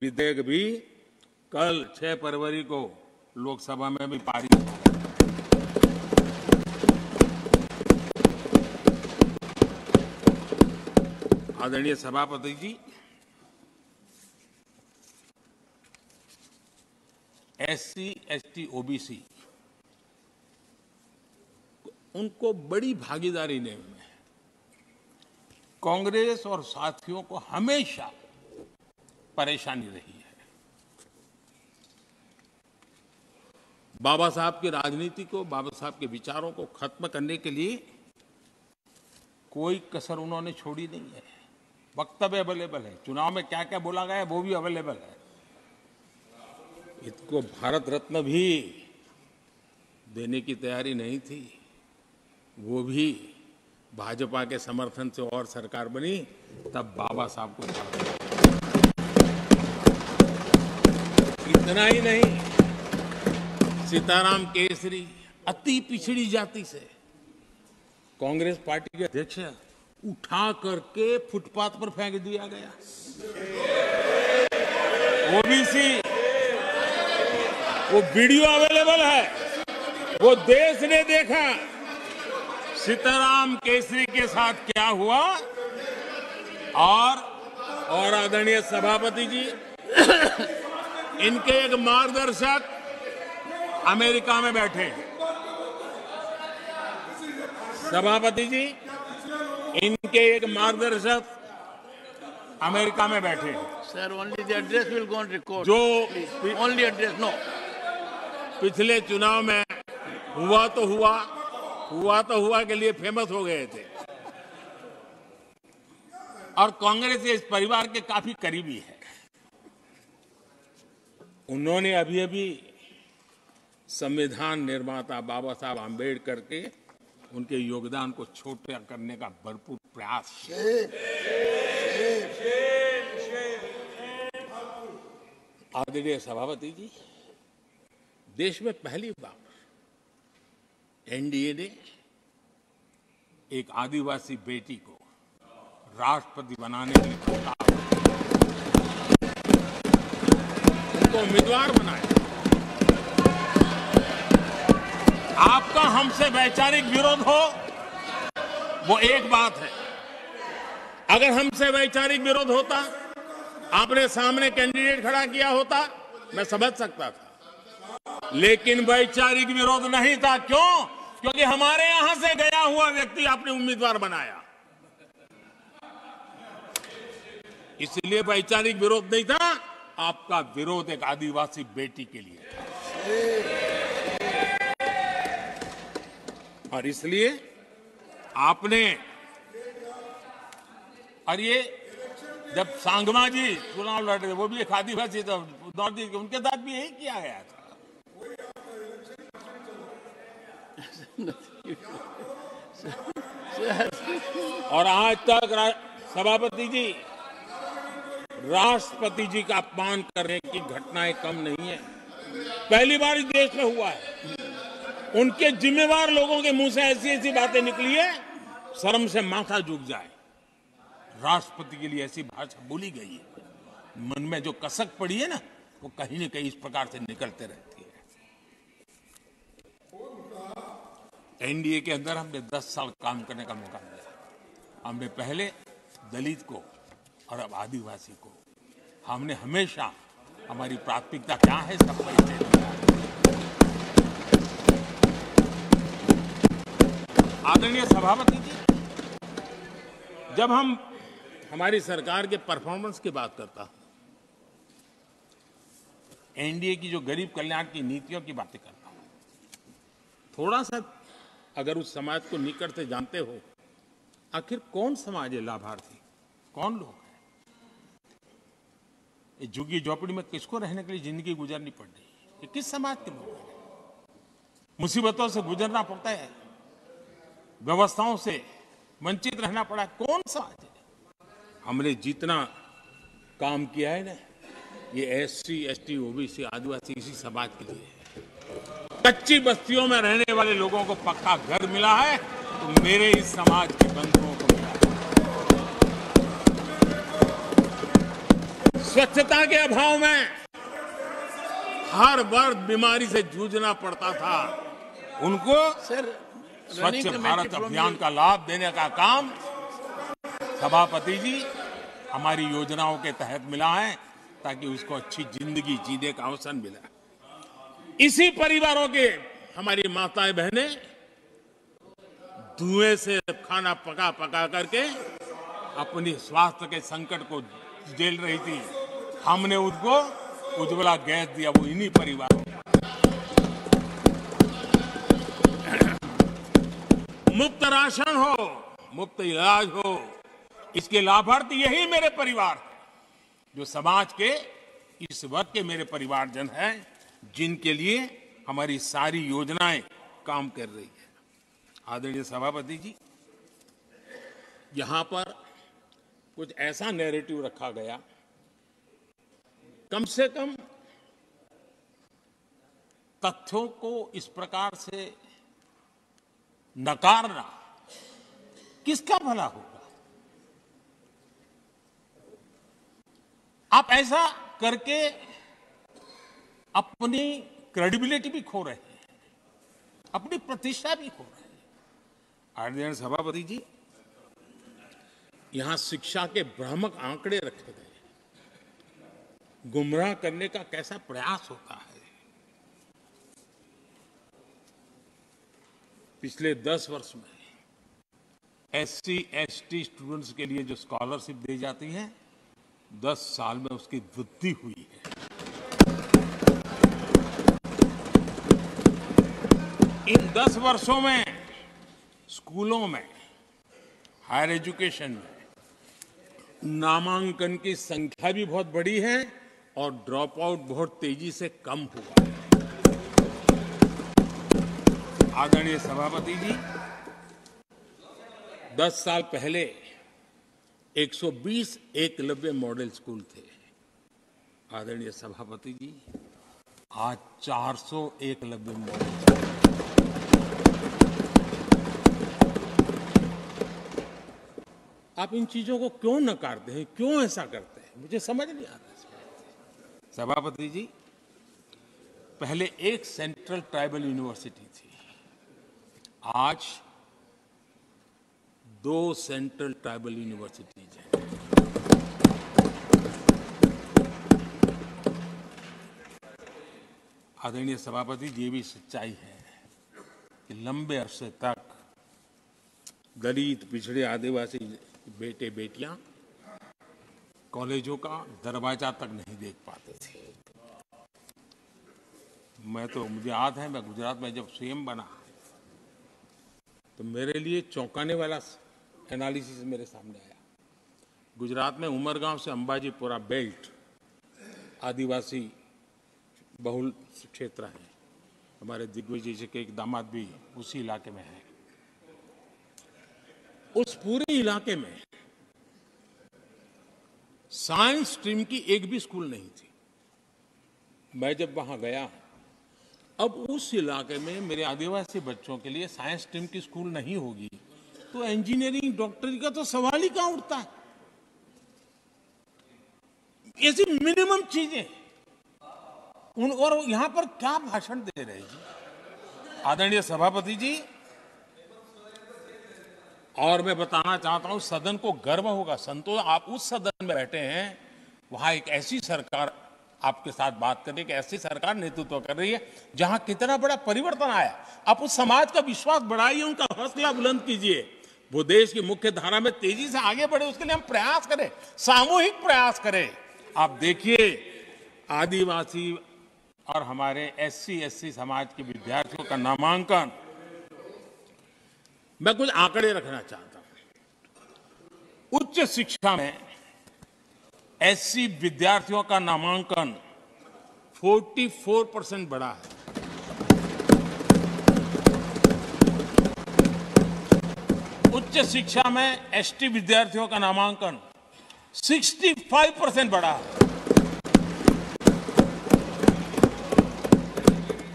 [SPEAKER 1] विधेयक भी कल 6 फरवरी को लोकसभा में भी पारित हुआ। आदरणीय सभापति जी, एससी, एसटी, ओबीसी उनको बड़ी भागीदारी देने में कांग्रेस और साथियों को हमेशा परेशानी रही है। बाबा साहब की राजनीति को, बाबा साहब के विचारों को खत्म करने के लिए कोई कसर उन्होंने छोड़ी नहीं है। वक्तव्य अवेलेबल है, चुनाव में क्या क्या बोला गया है वो भी अवेलेबल है। इसको भारत रत्न भी देने की तैयारी नहीं थी, वो भी भाजपा के समर्थन से और सरकार बनी, तब बाबा साहब को छोड़ दिया। इतना ही नहीं, सीताराम केसरी अति पिछड़ी जाति से कांग्रेस पार्टी के अध्यक्ष उठा करके फुटपाथ पर फेंक दिया गया। ओबीसी, वो वीडियो अवेलेबल है, वो देश ने देखा सीताराम केसरी के साथ क्या हुआ। और आदरणीय सभापति जी, इनके एक मार्गदर्शक अमेरिका में बैठे। सभापति जी, इनके एक मार्गदर्शक अमेरिका में बैठे।
[SPEAKER 2] Sir, only the address will go on record.
[SPEAKER 1] जो
[SPEAKER 2] Only address, no.
[SPEAKER 1] पिछले चुनाव में हुआ तो हुआ के लिए फेमस हो गए थे, और कांग्रेस इस परिवार के काफी करीबी है। उन्होंने अभी अभी संविधान निर्माता बाबा साहब आम्बेडकर के उनके योगदान को छोटा करने का भरपूर प्रयास किया। आदरणीय सभापति जी, देश में पहली बार एनडीए ने एक आदिवासी बेटी को राष्ट्रपति बनाने के लिए प्रस्ताव, उनको उम्मीदवार बनाया। आपका हमसे वैचारिक विरोध हो वो एक बात है, अगर हमसे वैचारिक विरोध होता, आपने सामने कैंडिडेट खड़ा किया होता, मैं समझ सकता था, लेकिन वैचारिक विरोध नहीं था। क्यों? क्योंकि हमारे यहां से गया हुआ व्यक्ति आपने उम्मीदवार बनाया, इसलिए वैचारिक विरोध नहीं था। आपका विरोध एक आदिवासी बेटी के लिए था, और इसलिए आपने, और ये जब सांगमा जी चुनाव लड़ रहे, वो भी एक आदिवासी था, उनके साथ भी यही किया गया था। और आज तक सभापति जी, राष्ट्रपति जी का अपमान करने की घटनाएं कम नहीं है। पहली बार इस देश में हुआ है। उनके जिम्मेवार लोगों के मुंह से ऐसी ऐसी बातें निकली है, शर्म से माथा झुक जाए। राष्ट्रपति के लिए ऐसी भाषा बोली गई है, मन में जो कसक पड़ी है ना, वो कहीं न कहीं इस प्रकार से निकलते रहती है। एनडीए के अंदर हमने 10 साल काम करने का मौका मिला। हमने पहले दलित को और अब आदिवासी को, हमने हमेशा, हमारी प्राथमिकता क्या है, सब परिचय दिया। आदरणीय सभापति जी, जब हम हमारी सरकार के परफॉर्मेंस की बात करता हूं, एनडीए की जो गरीब कल्याण की नीतियों की बातें करता हूं, थोड़ा सा अगर उस समाज को निकट से जानते हो, आखिर कौन समाज है लाभार्थी, कौन लोग हैं? ये झुग्गी झोपड़ी में किसको रहने के लिए जिंदगी गुजरनी पड़ रही है? ये किस समाज के लोग हैं? मुसीबतों से गुजरना पड़ता है, व्यवस्थाओं से वंचित रहना पड़ा, कौन समाज है? हमने जितना काम किया है ना, ये एससी, एसटी, ओबीसी, आदिवासी, इसी समाज के लिए है। कच्ची बस्तियों में रहने वाले लोगों को पक्का घर मिला है, तो मेरे इस समाज के बंधुओं को मिला है। स्वच्छता के अभाव में हर वर्ग बीमारी से जूझना पड़ता था, उनको स्वच्छ भारत अभियान का लाभ देने का काम सभापति जी हमारी योजनाओं के तहत मिला है, ताकि उसको अच्छी जिंदगी जीने का अवसर मिला। इसी परिवारों के हमारी माताएं बहनें धुएं से खाना पका पका करके अपनी स्वास्थ्य के संकट को झेल रही थी, हमने उनको उज्ज्वला गैस दिया, वो इन्हीं परिवारों। मुफ्त राशन हो, मुफ्त इलाज हो, इसके लाभार्थी यही मेरे परिवार, जो समाज के इस वर्ग के मेरे परिवारजन हैं, जिनके लिए हमारी सारी योजनाएं काम कर रही है। आदरणीय सभापति जी, यहां पर कुछ ऐसा नैरेटिव रखा गया, कम से कम तथ्यों को इस प्रकार से नकारना किसका भला होगा? आप ऐसा करके अपनी क्रेडिबिलिटी भी खो रहे हैं, अपनी प्रतिष्ठा भी खो रहे हैं। आदरणीय सभापति जी, यहां शिक्षा के भ्रामक आंकड़े रखे गए, गुमराह करने का कैसा प्रयास होता है। पिछले 10 वर्ष में एससी, एसटी स्टूडेंट्स के लिए जो स्कॉलरशिप दी जाती है, 10 साल में उसकी वृद्धि हुई है। इन 10 वर्षों में स्कूलों में, हायर एजुकेशन में नामांकन की संख्या भी बहुत बढ़ी है और ड्रॉप आउट बहुत तेजी से कम हुआ है। आदरणीय सभापति जी, 10 साल पहले 120 एकलव्य मॉडल स्कूल थे। आदरणीय सभापति जी, आज 400 एकलव्य मॉडल स्कूल। आप इन चीजों को क्यों नकारते हैं, क्यों ऐसा करते हैं, मुझे समझ नहीं आता। सभापति जी, पहले एक सेंट्रल ट्राइबल यूनिवर्सिटी थी, आज 2 सेंट्रल ट्राइबल यूनिवर्सिटीज हैं। आदरणीय सभापति जी, ये भी सच्चाई है कि लंबे अरसे तक दलित, पिछड़े, आदिवासी बेटे बेटियां कॉलेजों का दरवाजा तक नहीं देख पाते थे। मुझे याद है, मैं गुजरात में जब सीएम बना तो मेरे लिए चौंकाने वाला एनालिसिस मेरे सामने आया। गुजरात में उमरगांव से अंबाजीपुरा बेल्ट आदिवासी बहुल क्षेत्र है। हमारे दिग्विजय जी के एक दामाद भी उसी इलाके में है। उस पूरे इलाके में साइंस स्ट्रीम की एक भी स्कूल नहीं थी। मैं जब वहां गया, अब उस इलाके में मेरे आदिवासी बच्चों के लिए साइंस स्ट्रीम की स्कूल नहीं होगी तो इंजीनियरिंग, डॉक्टरी का तो सवाल ही कहां उठता है। ऐसी मिनिमम चीजें और यहां पर क्या भाषण दे रहे जी। आदरणीय सभापति जी, और मैं बताना चाहता हूं, सदन को गर्व होगा, संतोष, आप उस सदन में बैठे हैं, वहां एक ऐसी सरकार आपके साथ बात कर रही है कि ऐसी सरकार नेतृत्व कर रही है जहां कितना बड़ा परिवर्तन आया। आप उस समाज का विश्वास बढ़ाइए, उनका हौसला बुलंद कीजिए, वो देश की मुख्य धारा में तेजी से आगे बढ़े, उसके लिए हम प्रयास करें, सामूहिक प्रयास करें। आप देखिए, आदिवासी और हमारे SC/SC समाज के विद्यार्थियों का नामांकन, मैं कुछ आंकड़े रखना चाहता हूं। उच्च शिक्षा में SC विद्यार्थियों का नामांकन 44% बढ़ा है। उच्च शिक्षा में ST विद्यार्थियों का नामांकन 65% बढ़ा है।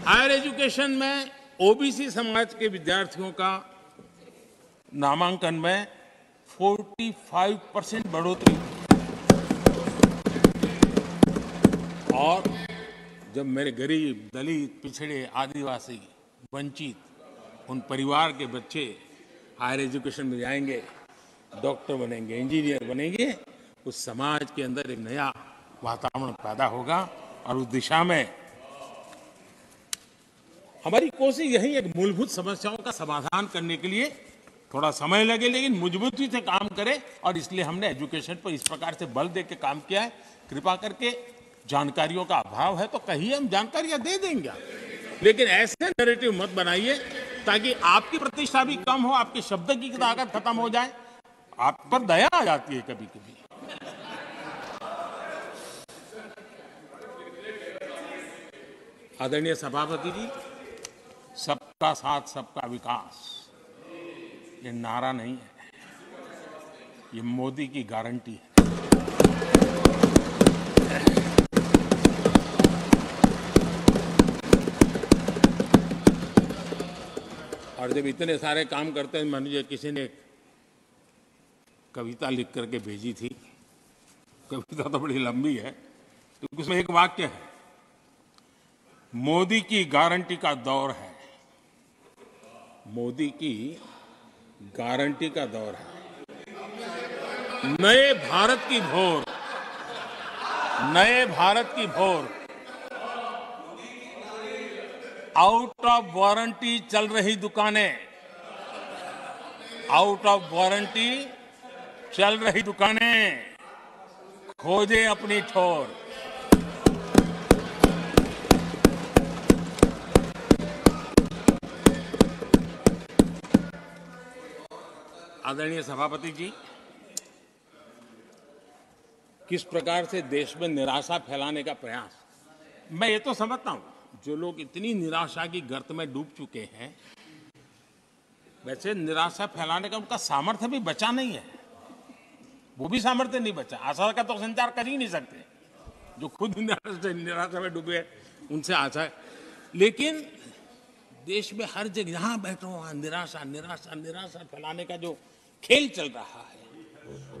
[SPEAKER 1] हायर एजुकेशन में OBC समाज के विद्यार्थियों का नामांकन में 45% बढ़ोतरी हुई। और जब मेरे गरीब, दलित, पिछड़े, आदिवासी, वंचित उन परिवार के बच्चे हायर एजुकेशन में जाएंगे, डॉक्टर बनेंगे, इंजीनियर बनेंगे, उस समाज के अंदर एक नया वातावरण पैदा होगा। और उस दिशा में हमारी कोशिश यही है कि मूलभूत समस्याओं का समाधान करने के लिए थोड़ा समय लगे, लेकिन मजबूती से काम करें। और इसलिए हमने एजुकेशन पर इस प्रकार से बल दे के काम किया है। कृपा करके, जानकारियों का अभाव है तो कहीं हम जानकारियां दे देंगे, लेकिन ऐसे नैरेटिव मत बनाइए ताकि आपकी प्रतिष्ठा भी कम हो, आपके शब्द की ताकत खत्म हो जाए। आप पर दया आ जाती है कभी कभी। आदरणीय सभापति जी, सबका साथ सबका विकास ये नारा नहीं है, ये मोदी की गारंटी है। और जब इतने सारे काम करते हैं, मुझे किसी ने कविता लिख करके भेजी थी। कविता तो बड़ी लंबी है, तो उसमें एक वाक्य है, मोदी की गारंटी का दौर है। मोदी की गारंटी का दौर है। नए भारत की भोर, नए भारत की भोर। आउट ऑफ वारंटी चल रही दुकानें, आउट ऑफ वारंटी चल रही दुकानें, खोजे अपनी ठोर। आदरणीय सभापति जी, किस प्रकार से देश में निराशा फैलाने का प्रयास। मैं ये तो समझता हूं, जो लोग इतनी निराशा की गर्त में डूब चुके हैं, वैसे निराशा फैलाने का उनका सामर्थ्य भी बचा नहीं है, वो भी सामर्थ्य नहीं बचा। आशा का तो संचार कर ही नहीं सकते, जो खुद निराशा में डूबे उनसे आशा है। लेकिन देश में हर जगह जहां बैठो वहां निराशा निराशा निराशा फैलाने का जो खेल चल रहा है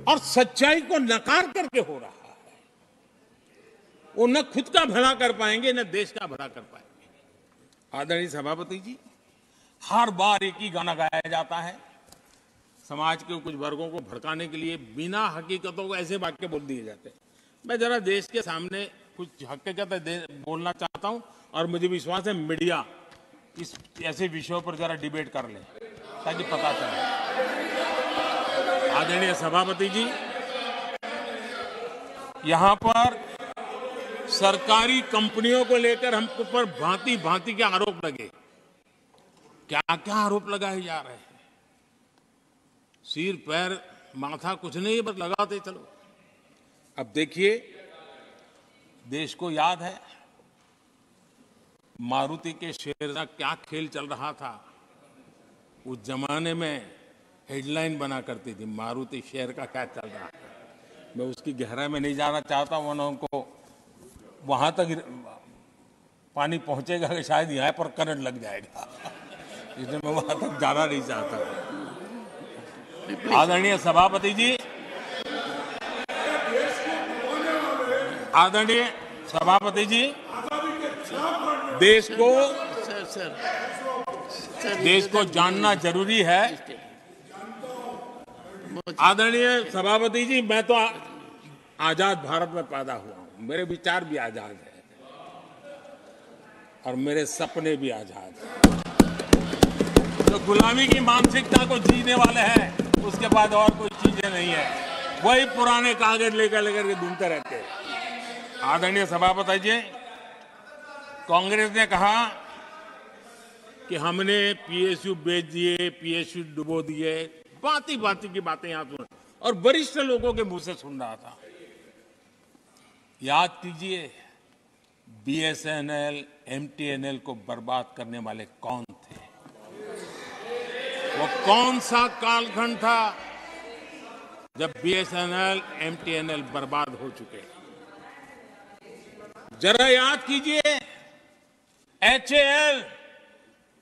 [SPEAKER 1] और सच्चाई को नकार करके हो रहा है, वो न खुद का भला कर पाएंगे न देश का भला कर पाएंगे। आदरणीय सभापति जी, हर बार एक ही गाना गाया जाता है, समाज के कुछ वर्गों को भड़काने के लिए बिना हकीकतों को ऐसे वाक्य बोल दिए जाते हैं। मैं जरा देश के सामने कुछ हकीकत बोलना चाहता हूं और मुझे विश्वास है मीडिया इस ऐसे विषयों पर जरा डिबेट कर ले ताकि पता चले। आदरणीय सभापति जी, यहां पर सरकारी कंपनियों को लेकर हम पर भांति भांति के आरोप लगे। क्या क्या आरोप लगाए जा रहे हैं, सिर पैर माथा कुछ नहीं, बस लगाते चलो। अब देखिए, देश को याद है मारुति के शेयर का क्या खेल चल रहा था। उस जमाने में हेडलाइन बना करती थी, मारुति शेयर का क्या चल रहा है। मैं उसकी गहराई में नहीं जाना चाहता, वरना उनको वहां तक पानी पहुंचेगा कि शायद यहाँ पर करंट लग जाएगा, इसलिए मैं वहां तक जाना नहीं चाहता। आदरणीय सभापति जी, आदरणीय सभापति जी, देश को जानना जरूरी है। आदरणीय सभापति जी, मैं तो आजाद भारत में पैदा हुआ हूं, मेरे विचार भी आजाद है और मेरे सपने भी आजाद हैं। तो गुलामी की मानसिकता को जीने वाले हैं, उसके बाद और कोई चीजें नहीं है, वही पुराने कागज लेकर के घूमते रहते हैं। आदरणीय सभापति जी, कांग्रेस ने कहा कि हमने पीएसयू बेच दिए, पीएसयू डुबो दिए, बाती बाती की बातें यहां सुन और वरिष्ठ लोगों के मुंह से सुन रहा था। याद कीजिए, बीएसएनएल, एमटीएनएल को बर्बाद करने वाले कौन थे? वो कौन सा कालखंड था जब बीएसएनएल, एमटीएनएल बर्बाद हो चुके? जरा याद कीजिए, एचएएल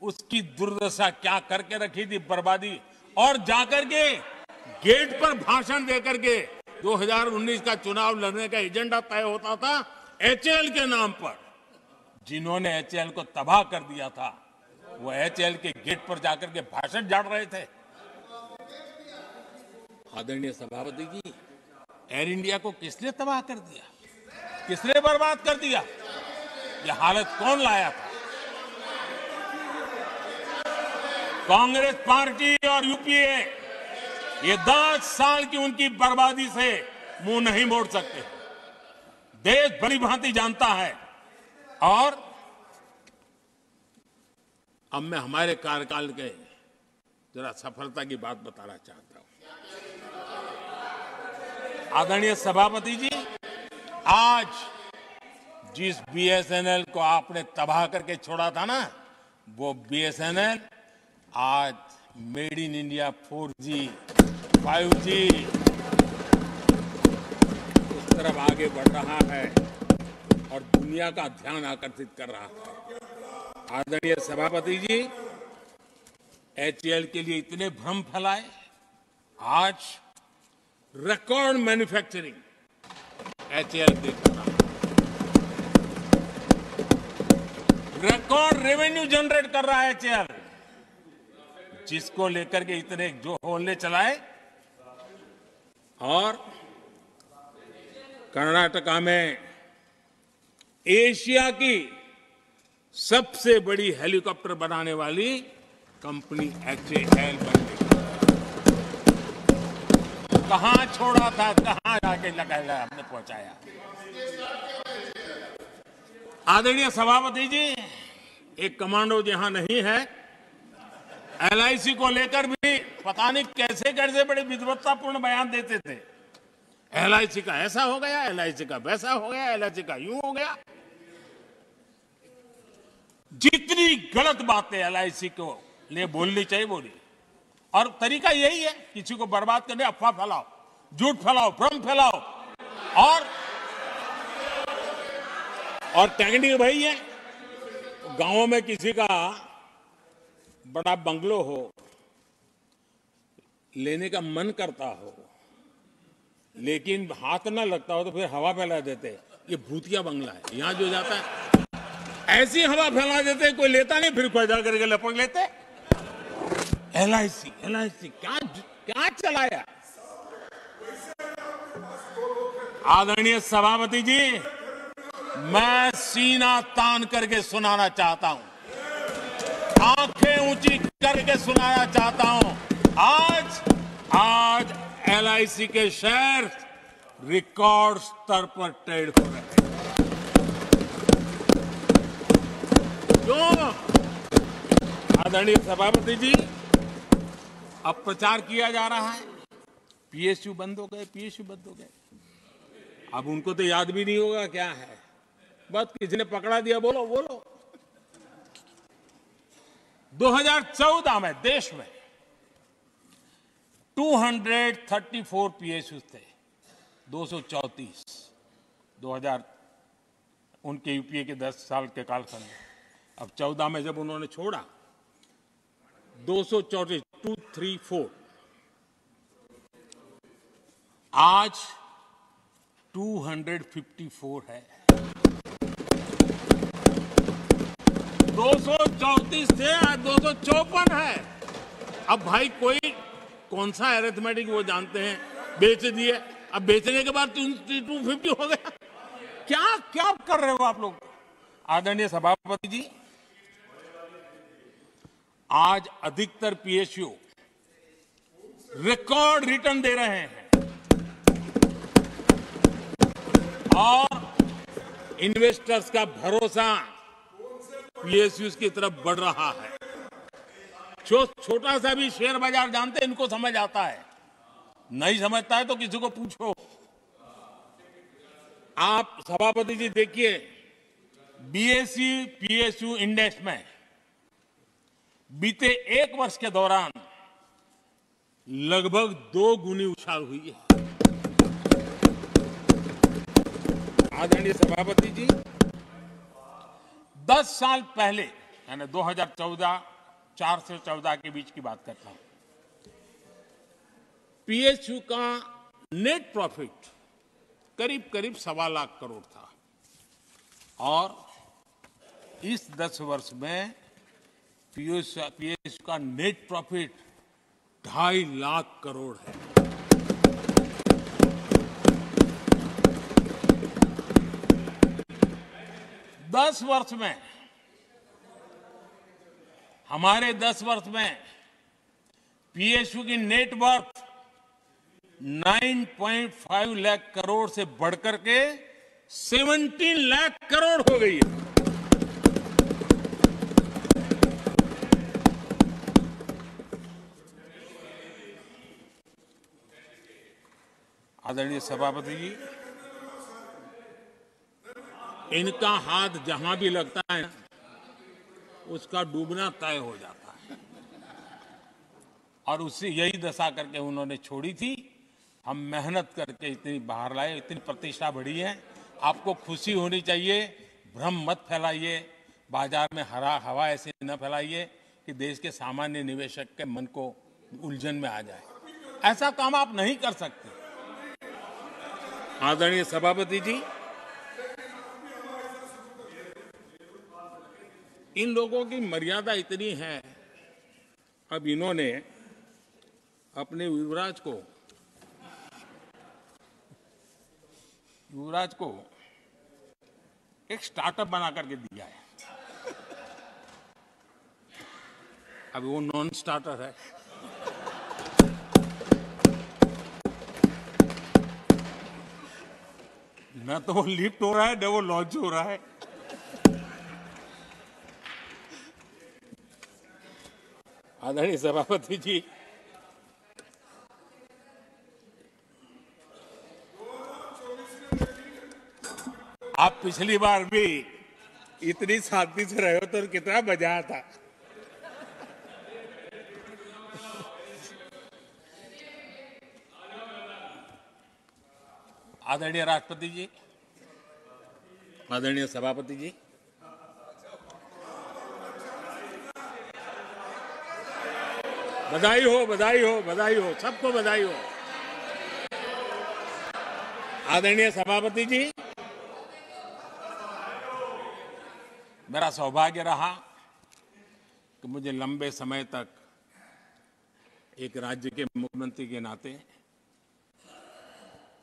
[SPEAKER 1] उसकी दुर्दशा क्या करके रखी थी, बर्बादी, और जाकर के गेट पर भाषण देकर के 2019 का चुनाव लड़ने का एजेंडा तय होता था एचएएल के नाम पर। जिन्होंने एचएएल को तबाह कर दिया था, वो एचएएल के गेट पर जाकर के भाषण झाड़ रहे थे। आदरणीय सभापति जी, एयर इंडिया को किसने तबाह कर दिया, किसने बर्बाद कर दिया? ये हालत कौन लाया था? कांग्रेस पार्टी और यूपीए ये 10 साल की उनकी बर्बादी से मुंह नहीं मोड़ सकते। देश भली भांति जानता है। और अब मैं हमारे कार्यकाल के जरा सफलता की बात बताना चाहता हूं। आदरणीय सभापति जी, आज जिस बीएसएनएल को आपने तबाह करके छोड़ा था ना, वो बीएसएनएल आज made in India 4G, 5G उस तरफ आगे बढ़ रहा है और दुनिया का ध्यान आकर्षित कर रहा है। आदरणीय सभापति जी, एचएएल के लिए इतने भ्रम फैलाए, आज रिकॉर्ड मैन्युफैक्चरिंग एचएएल दे रहा है, रिकॉर्ड रेवेन्यू जनरेट कर रहा है एचएएल, जिसको लेकर के इतने जो होले चलाए। और कर्नाटका में एशिया की सबसे बड़ी हेलीकॉप्टर बनाने वाली कंपनी एचएएल बन गई। कहां छोड़ा था, कहां जाके लगाया, हमने पहुंचाया। आदरणीय सभापति जी, एक कमांडो जहां नहीं है, एलआईसी को लेकर भी पता नहीं कैसे कैसे बड़े विद्वत्तापूर्ण बयान देते थे। एलआईसी का ऐसा हो गया, एलआईसी का वैसा हो गया, एलआईसी का यूं हो गया। जितनी गलत बातें एलआईसी को लिए बोलनी चाहिए बोली, और तरीका यही है, किसी को बर्बाद करने, अफवाह फैलाओ, झूठ फैलाओ, भ्रम फैलाओ। और टेक्निक वही है, गांवों में किसी का बड़ा बंगलो हो, लेने का मन करता हो, लेकिन हाथ ना लगता हो, तो फिर हवा फैला देते, ये भूतिया बंगला है, यहां जो जाता है ऐसी हवा फैला देते, कोई लेता नहीं, फिर पैदा करके लपक लेते। एलआईसी एलआईसी क्या क्या चलाया। आदरणीय सभापति जी, मैं सीना तान करके सुनाना चाहता हूं, आंखें ऊंची करके सुनाना चाहता हूं, आज एलआईसी के शेयर रिकॉर्ड स्तर पर ट्रेड हो रहे हैं। क्यों? आदरणीय सभापति जी, अब प्रचार किया जा रहा है, पीएसयू बंद हो गए, पीएसयू बंद हो गए। अब उनको तो याद भी नहीं होगा क्या है, बस किसी ने पकड़ा दिया, बोलो बोलो। 2014 में देश में 234 पीएसयू थे, 234 2000 उनके यूपीए के 10 साल के कालखंड में। अब 14 में जब उन्होंने छोड़ा, 234 आज 254 है। 234 थे, आज 254 है। अब भाई कोई कौन सा अरिथमेटिक वो जानते हैं, बेच दिए, अब बेचने के बाद 250 हो गया। क्या क्या कर रहे हो आप लोग। आदरणीय सभापति जी, आज अधिकतर पीएसयू रिकॉर्ड रिटर्न दे रहे हैं और इन्वेस्टर्स का भरोसा पीएसयू की तरफ बढ़ रहा है। छोटा सा भी शेयर बाजार जानते हैं, इनको समझ आता है, नहीं समझता है तो किसी को पूछो। आप सभापति जी देखिए, बीएसई पीएसयू इंडेक्स में बीते 1 वर्ष के दौरान लगभग 2 गुनी उछाल हुई है। आदरणीय सभापति जी, 10 साल पहले, यानी 2014, 4 से 14 के बीच की बात करता हूं, पीएसयू का नेट प्रॉफिट करीब 1.25 लाख करोड़ था, और इस 10 वर्ष में पीएसयू का नेट प्रॉफिट 2.5 लाख करोड़ है। हमारे 10 वर्ष में पीएसयू की नेट वर्थ 9.5 लाख करोड़ से बढ़कर के 17 लाख करोड़ हो गई है। आदरणीय सभापति जी, इनका हाथ जहां भी लगता है उसका डूबना तय हो जाता है, और उससे यही दशा करके उन्होंने छोड़ी थी। हम मेहनत करके इतनी बाहर लाए, इतनी प्रतिष्ठा बढ़ी है। आपको खुशी होनी चाहिए, भ्रम मत फैलाइए, बाजार में हवा ऐसे न फैलाइए कि देश के सामान्य निवेशक के मन को उलझन में आ जाए। ऐसा काम आप नहीं कर सकते। आदरणीय सभापति जी, इन लोगों की मर्यादा इतनी है, अब इन्होंने अपने युवराज को एक स्टार्टअप बना करके दिया है। अब वो नॉन स्टार्टर है। न तो वो लिफ्ट हो रहा है, न वो लॉन्च हो रहा है। आदरणीय सभापति जी, आप पिछली बार भी इतनी शांति से रहे हो तो कितना मजा था। आदरणीय राष्ट्रपति जी, आदरणीय सभापति जी, बधाई हो, बधाई हो, बधाई हो, सबको बधाई हो। आदरणीय सभापति जी, मेरा सौभाग्य रहा कि मुझे लंबे समय तक एक राज्य के मुख्यमंत्री के नाते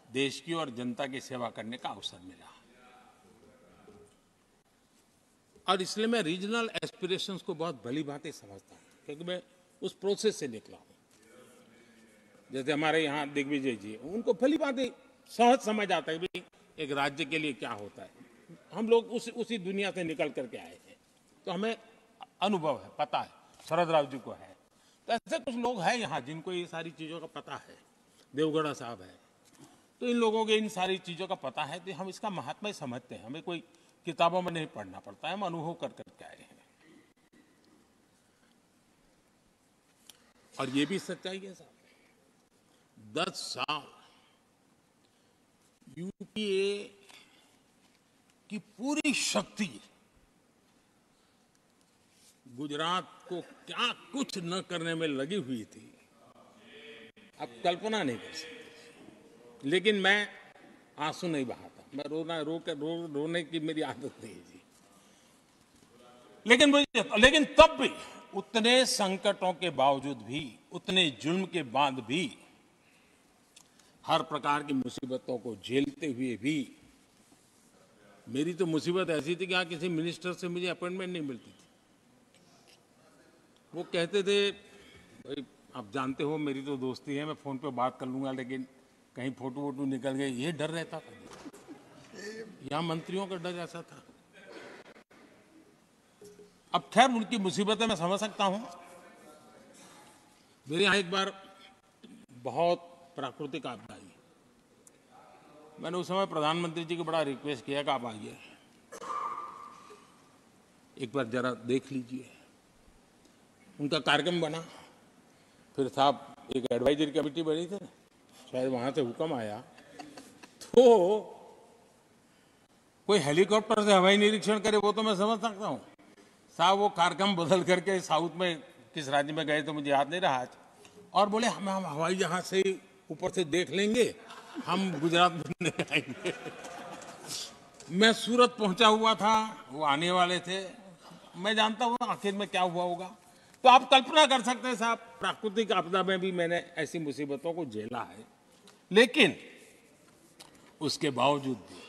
[SPEAKER 1] देश की और जनता की सेवा करने का अवसर मिला। और इसलिए मैं रीजनल एस्पिरेशंस को बहुत भली भांति समझता हूं, क्योंकि मैं उस प्रोसेस से निकला हूं। जैसे हमारे यहाँ दिग्विजय जी, उनको भली भांति सहज समझ आता है कि एक राज्य के लिए क्या होता है। हम लोग उसी दुनिया से निकल करके आए हैं, तो हमें अनुभव है, पता है। शरद राव जी को है, तो ऐसे कुछ लोग हैं यहाँ जिनको ये सारी चीजों का पता है। देवगढ़ा साहब है, तो इन लोगों के इन सारी चीजों का पता है, तो हम इसका महात्मा समझते हैं। हमें कोई किताबों में नहीं पढ़ना पड़ता है, हम अनुभव कर करके आए हैं। और ये भी सच्चाई है साहब, 10 साल यूपीए की पूरी शक्ति गुजरात को क्या कुछ न करने में लगी हुई थी, आप कल्पना नहीं कर सकते। लेकिन मैं आंसू नहीं बहाता, मैं रोने की मेरी आदत नहीं है जी। लेकिन तब भी उतने संकटों के बावजूद भी, उतने जुल्म के बाद भी, हर प्रकार की मुसीबतों को झेलते हुए भी, मेरी तो मुसीबत ऐसी थी कि यहाँ किसी मिनिस्टर से मुझे अपॉइंटमेंट नहीं मिलती थी। वो कहते थे, भाई आप जानते हो मेरी तो दोस्ती है, मैं फोन पे बात कर लूंगा, लेकिन कहीं फोटो वोटो निकल गए, ये डर रहता था। यहाँ मंत्रियों का डर ऐसा था। अब खैर उनकी मुसीबतें मैं समझ सकता हूं। मेरे यहाँ एक बार बहुत प्राकृतिक आपदा आई, मैंने उस समय प्रधानमंत्री जी को बड़ा रिक्वेस्ट किया कि आप आइए, एक बार जरा देख लीजिए। उनका कार्यक्रम बना, फिर साहब एक एडवाइजरी कमेटी बनी थी, शायद वहां से हुक्म आया, तो कोई हेलीकॉप्टर से हवाई निरीक्षण करे वो तो मैं समझ सकता हूं। साहब वो कार्यक्रम बदल करके साउथ में किस राज्य में गए तो मुझे याद नहीं रहा आज, और बोले हम हवाई जहाज से ऊपर से देख लेंगे, हम गुजरात में नहीं आएंगे। मैं सूरत पहुंचा हुआ था, वो आने वाले थे, मैं जानता हूं आखिर में क्या हुआ होगा। तो आप कल्पना कर सकते हैं साहब, प्राकृतिक आपदा में भी मैंने ऐसी मुसीबतों को झेला है, लेकिन उसके बावजूद भी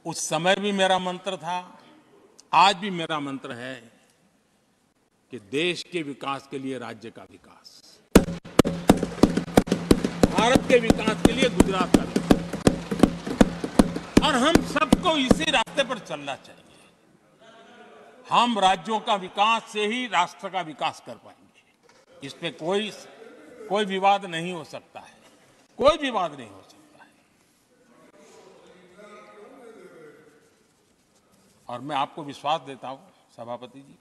[SPEAKER 1] उस समय भी मेरा मंत्र था, आज भी मेरा मंत्र है कि देश के विकास के लिए राज्य का विकास, भारत के विकास के लिए गुजरात का विकास, और हम सबको इसी रास्ते पर चलना चाहिए। हम राज्यों का विकास से ही राष्ट्र का विकास कर पाएंगे। इस पे कोई विवाद नहीं हो सकता है, कोई विवाद नहीं हो सकता है। और मैं आपको विश्वास देता हूं सभापति जी,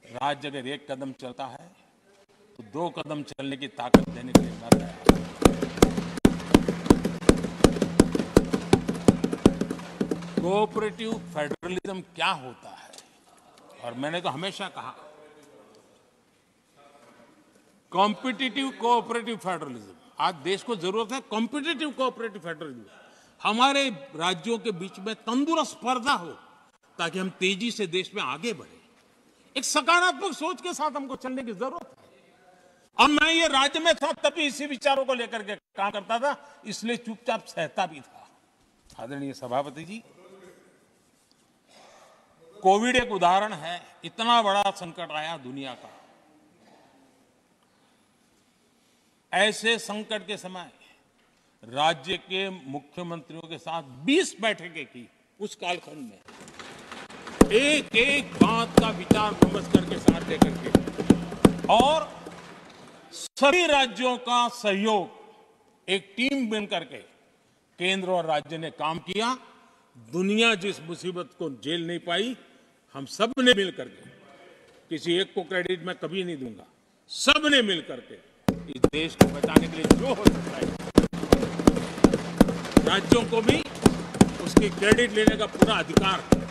[SPEAKER 1] राज्य अगर एक कदम चलता है तो 2 कदम चलने की ताकत देने के लिए मैं तैयार हूं। कोऑपरेटिव फेडरलिज्म क्या होता है, और मैंने तो हमेशा कहा कॉम्पिटिटिव कोऑपरेटिव फेडरलिज्म। आज देश को जरूरत है कॉम्पिटिटिव कोऑपरेटिव फेडरलिज्म। हमारे राज्यों के बीच में तंदुरुस्त स्पर्धा हो, ताकि हम तेजी से देश में आगे बढ़े। एक सकारात्मक सोच के साथ हमको चलने की जरूरत है। और मैं ये राज्य में था तभी इसी विचारों को लेकर के काम करता था, इसलिए चुपचाप सहता भी था। आदरणीय सभापति जी, कोविड एक उदाहरण है, इतना बड़ा संकट आया दुनिया का। ऐसे संकट के समय राज्य के मुख्यमंत्रियों के साथ 20 बैठकें की उस कालखंड में, एक एक बात का विचार विमर्श करके साथ लेकर के, और सभी राज्यों का सहयोग, एक टीम बन करके केंद्र और राज्य ने काम किया, दुनिया जिस मुसीबत को झेल नहीं पाई, हम सब ने मिल करके, किसी एक को क्रेडिट मैं कभी नहीं दूंगा, सब ने मिल करके इस देश को बचाने के लिए जो हो सकता है, राज्यों को भी उसकी क्रेडिट लेने का पूरा अधिकार है।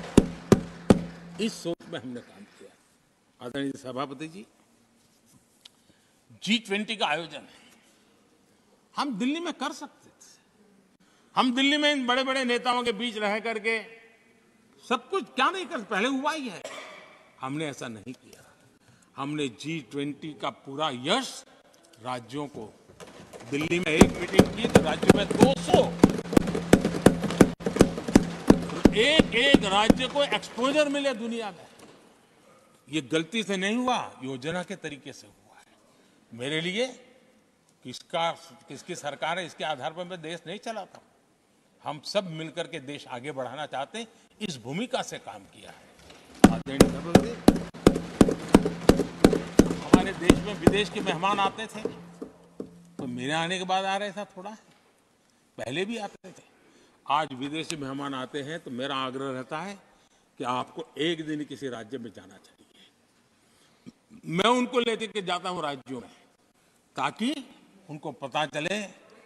[SPEAKER 1] इस सोच में हमने काम किया। आदरणीय सभापति जी, G20 का आयोजन हम दिल्ली में कर सकते थे। हम दिल्ली में इन बड़े बड़े नेताओं के बीच रह करके सब कुछ क्या नहीं कर, पहले हुआ ही है। हमने ऐसा नहीं किया। हमने G20 का पूरा यश राज्यों को, दिल्ली में एक मीटिंग की तो राज्यों में 200, एक एक राज्य को एक्सपोजर मिले दुनिया में। ये गलती से नहीं हुआ, योजना के तरीके से हुआ है। मेरे लिए किसकी सरकार है इसके आधार पर मैं देश नहीं चलाता। हम सब मिलकर के देश आगे बढ़ाना चाहते हैं, इस भूमिका से काम किया है। हमारे देश में विदेश के मेहमान आते थे तो मेरे आने के बाद आ रहे था, थोड़ा पहले भी आते थे। आज विदेशी मेहमान आते हैं तो मेरा आग्रह रहता है कि आपको एक दिन किसी राज्य में जाना चाहिए। मैं उनको लेकर के जाता हूं राज्यों में, ताकि उनको पता चले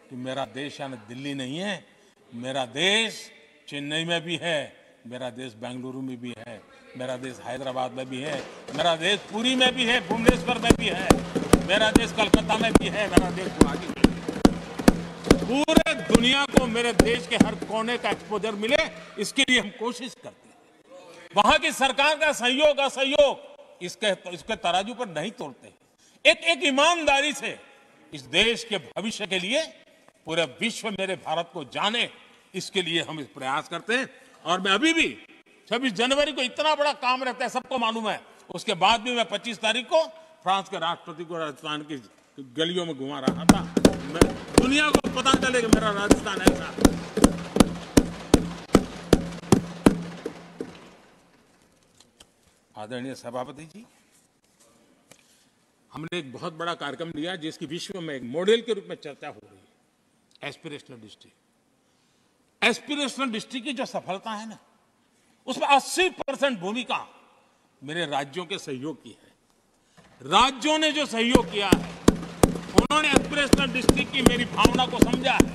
[SPEAKER 1] कि मेरा देश यानी दिल्ली नहीं है, मेरा देश चेन्नई में भी है, मेरा देश बेंगलुरु में भी है, मेरा देश हैदराबाद में भी है, मेरा देश पुरी में भी है, भुवनेश्वर में भी है, मेरा देश कलकत्ता में भी है, मेरा देश गुवाहाटी में। पूरे दुनिया को मेरे देश के हर कोने का एक्सपोजर मिले, इसके लिए हम कोशिश करते हैं। वहां की सरकार का सहयोग असहयोग इसके तराजू पर नहीं तोड़ते। एक ईमानदारी से इस देश के भविष्य के लिए पूरे विश्व मेरे भारत को जाने, इसके लिए हम इस प्रयास करते हैं। और मैं अभी भी 26 जनवरी को इतना बड़ा काम रहता है, सबको मालूम है। उसके बाद भी मैं 25 तारीख को फ्रांस के राष्ट्रपति को राजस्थान की गलियों में घुमा रहा था। दुनिया को पता चले कि मेरा राजस्थान ऐसा। आदरणीय सभापति जी, हमने एक बहुत बड़ा कार्यक्रम लिया जिसकी विश्व में एक मॉडल के रूप में चर्चा हो रही है, एस्पिरेशनल डिस्ट्रिक्ट। एस्पिरेशनल डिस्ट्रिक्ट की जो सफलता है ना, उसमें 80% भूमिका मेरे राज्यों के सहयोग की है। राज्यों ने जो सहयोग किया है, उन्होंने एस्पिरेशनल डिस्ट्रिक्ट की मेरी भावना को समझा है।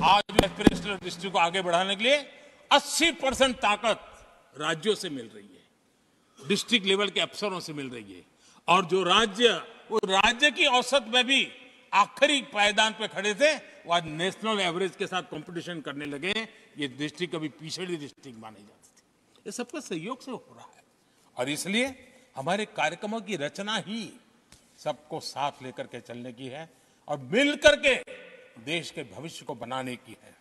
[SPEAKER 1] आज एस्पिरेशनल डिस्ट्रिक्ट को आगे बढ़ाने के लिए 80% ताकत राज्यों से मिल रही है, डिस्ट्रिक्ट लेवल के अफसरों से मिल रही है। और जो राज्य, वो राज्य की औसत में भी आखिरी पायदान पे खड़े थे, वो आज नेशनल एवरेज के साथ कंपटीशन करने लगे। ये डिस्ट्रिक्ट कभी पिछड़ी डिस्ट्रिक्ट मानी जाती थी। ये सबका सहयोग से हो रहा है। और इसलिए हमारे कार्यक्रमों की रचना ही सबको साथ लेकर के चलने की है और मिल करके देश के भविष्य को बनाने की है।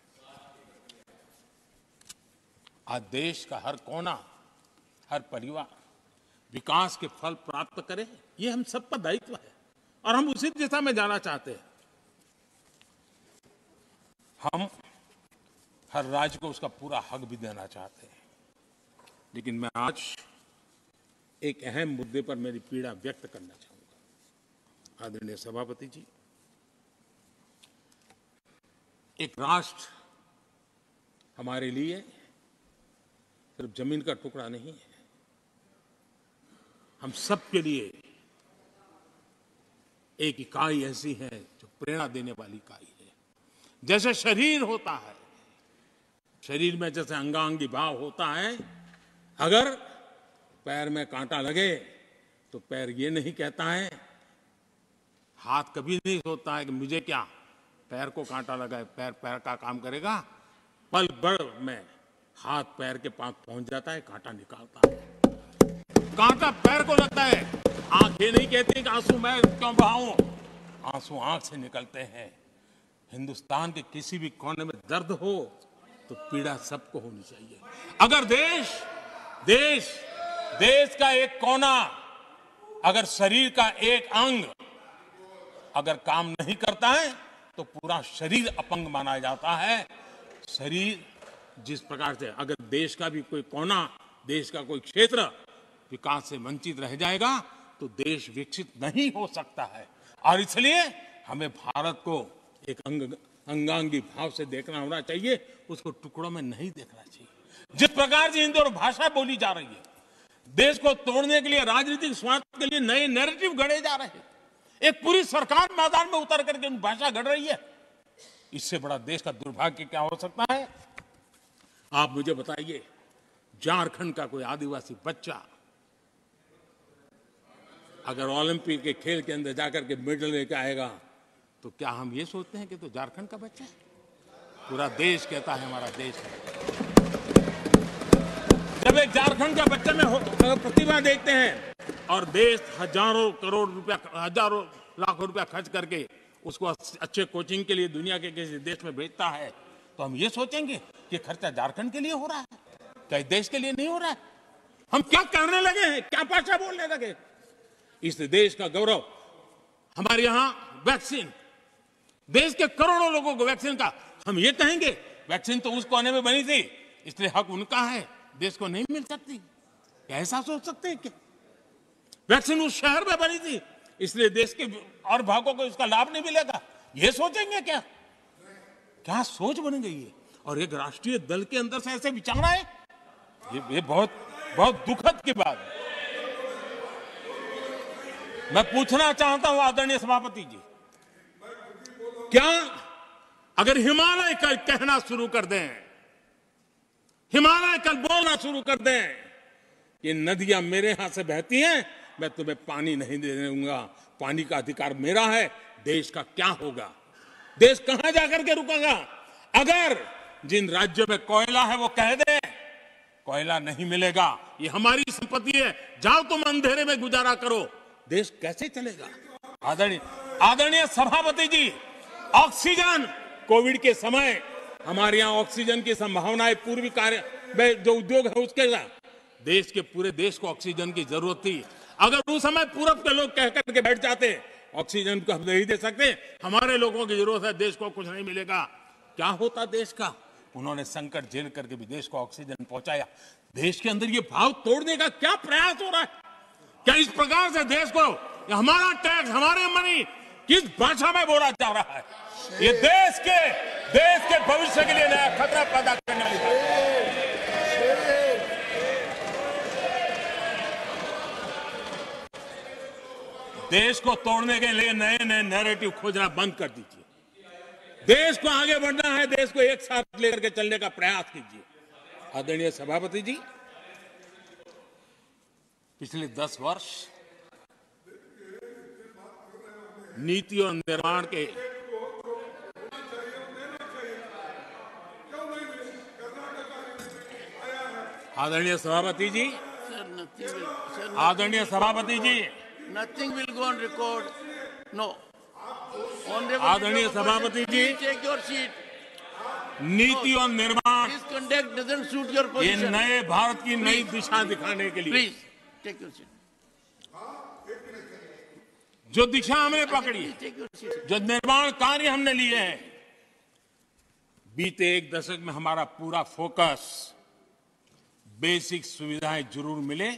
[SPEAKER 1] आज देश का हर कोना, हर परिवार विकास के फल प्राप्त करे, ये हम सबका दायित्व है और हम उसी दिशा में जाना चाहते हैं। हम हर राज्य को उसका पूरा हक भी देना चाहते हैं। लेकिन मैं आज एक अहम मुद्दे पर मेरी पीड़ा व्यक्त करना चाहूंगा। आदरणीय सभापति जी, एक राष्ट्र हमारे लिए सिर्फ जमीन का टुकड़ा नहीं है, हम सबके लिए एक इकाई ऐसी है जो प्रेरणा देने वाली इकाई है। जैसे शरीर होता है, शरीर में जैसे अंगांगी भाव होता है, अगर पैर में कांटा लगे तो पैर ये नहीं कहता है, हाथ कभी नहीं सोचता है कि मुझे क्या, पैर को कांटा लगा है, पैर पैर का काम करेगा। पल भर में हाथ पैर के पास पहुंच जाता है, कांटा निकालता है। कांटा पैर को लगता है, आंख ये नहीं कहती कि आंसू मैं क्यों बहाऊं, आंसू आंख से निकलते हैं। हिंदुस्तान के किसी भी कोने में दर्द हो तो पीड़ा सबको होनी चाहिए। अगर देश का एक कोना, अगर शरीर का एक अंग अगर काम नहीं करता है तो पूरा शरीर अपंग माना जाता है। शरीर जिस प्रकार से, अगर देश का भी कोई कोना, देश का कोई क्षेत्र विकास से वंचित रह जाएगा तो देश विकसित नहीं हो सकता है। और इसलिए हमें भारत को एक अंगांगी भाव से देखना होना चाहिए, उसको टुकड़ों में नहीं देखना चाहिए। जिस प्रकार से हिंदी और भाषा बोली जा रही है, देश को तोड़ने के लिए, राजनीतिक स्वार्थ के लिए नए नैरेटिव गढ़े जा रहे हैं। एक पूरी सरकार मैदान में उतर करके भाषा गढ़ रही है। इससे बड़ा देश का दुर्भाग्य क्या हो सकता है? आप मुझे बताइए, झारखंड का कोई आदिवासी बच्चा अगर ओलंपिक के खेल के अंदर जाकर के मेडल लेकर आएगा, तो क्या हम ये सोचते हैं कि तो झारखंड का बच्चा है? पूरा देश कहता है हमारा देश है। जब एक झारखंड का बच्चे में प्रतिभा देखते हैं और देश हजारों करोड़ रुपया, हजारों लाख रुपया खर्च करके उसको अच्छे कोचिंग के लिए दुनिया के किसी देश में भेजता है, तो हम ये सोचेंगे कि खर्चा झारखंड के लिए हो रहा है, क्या देश के लिए नहीं हो रहा है? हम क्या करने लगे हैं? क्या भाषा बोलने लगे? इस देश का गौरव, हमारे यहां वैक्सीन, देश के करोड़ों लोगों को वैक्सीन का, हम ये कहेंगे वैक्सीन तो उस कोने में बनी थी इसलिए हक उनका है, देश को नहीं मिल सकती? क्या ऐसा सोच सकते हैं क्या? वैक्सीन उस शहर में बनी थी इसलिए देश के और भागों को इसका लाभ नहीं मिलेगा, ये सोचेंगे क्या? क्या सोच बन गई है? और एक राष्ट्रीय दल के अंदर से ऐसे विचार है, ये बहुत बहुत दुखद की बात है। मैं पूछना चाहता हूं आदरणीय सभापति जी, क्या अगर हिमालय कल कहना शुरू कर दें, हिमालय कल बोलना शुरू कर दें कि नदियां मेरे यहां से बहती हैं, मैं तुम्हें पानी नहीं देने दूंगा, पानी का अधिकार मेरा है, देश का क्या होगा? देश कहां जाकर के रुकेगा? अगर जिन राज्यों में कोयला है वो कह दे कोयला नहीं मिलेगा, ये हमारी संपत्ति है, जाओ तुम अंधेरे में गुजारा करो, देश कैसे चलेगा? आदरणीय सभापति जी, ऑक्सीजन, कोविड के समय हमारे यहां ऑक्सीजन की संभावनाएं, पूर्वी कार्य में जो उद्योग है उसके साथ देश के पूरे देश को ऑक्सीजन की जरूरत थी। अगर उस समय पूरब के लोग कह करके बैठ जाते ऑक्सीजन को हम नहीं दे सकते, हमारे लोगों की जरूरत है, देश को कुछ नहीं मिलेगा, क्या होता देश का? उन्होंने संकट झेल करके भी देश को ऑक्सीजन पहुंचाया। देश के अंदर ये भाव तोड़ने का क्या प्रयास हो रहा है? क्या इस प्रकार से देश को हमारा टैक्स, हमारे मनी किस भाषा में बोला जा रहा है? ये देश के भविष्य के लिए नया खतरा पैदा करने वाली बात है। देश को तोड़ने के लिए नए नए नैरेटिव खोजना बंद कर दीजिए। देश को आगे बढ़ना है, देश को एक साथ लेकर के चलने का प्रयास कीजिए। आदरणीय सभापति जी, पिछले 10 वर्ष नीति और निर्माण के आदरणीय सभापति जी, आदरणीय सभापति जी,
[SPEAKER 2] Nothing will go on record. No.
[SPEAKER 1] आदरणीय सभापति जी,
[SPEAKER 2] Take your seat.
[SPEAKER 1] नीति और निर्माण,
[SPEAKER 2] This conduct doesn't suit your
[SPEAKER 1] ये
[SPEAKER 2] position.
[SPEAKER 1] नए भारत की नई दिशा दिखाने के लिए
[SPEAKER 2] Please take your seat.
[SPEAKER 1] जो दिशा हमने पकड़ी है,
[SPEAKER 2] Take your seat.
[SPEAKER 1] जो निर्माण कार्य हमने लिए हैं, बीते 1 दशक में हमारा पूरा फोकस बेसिक सुविधाएं जरूर मिले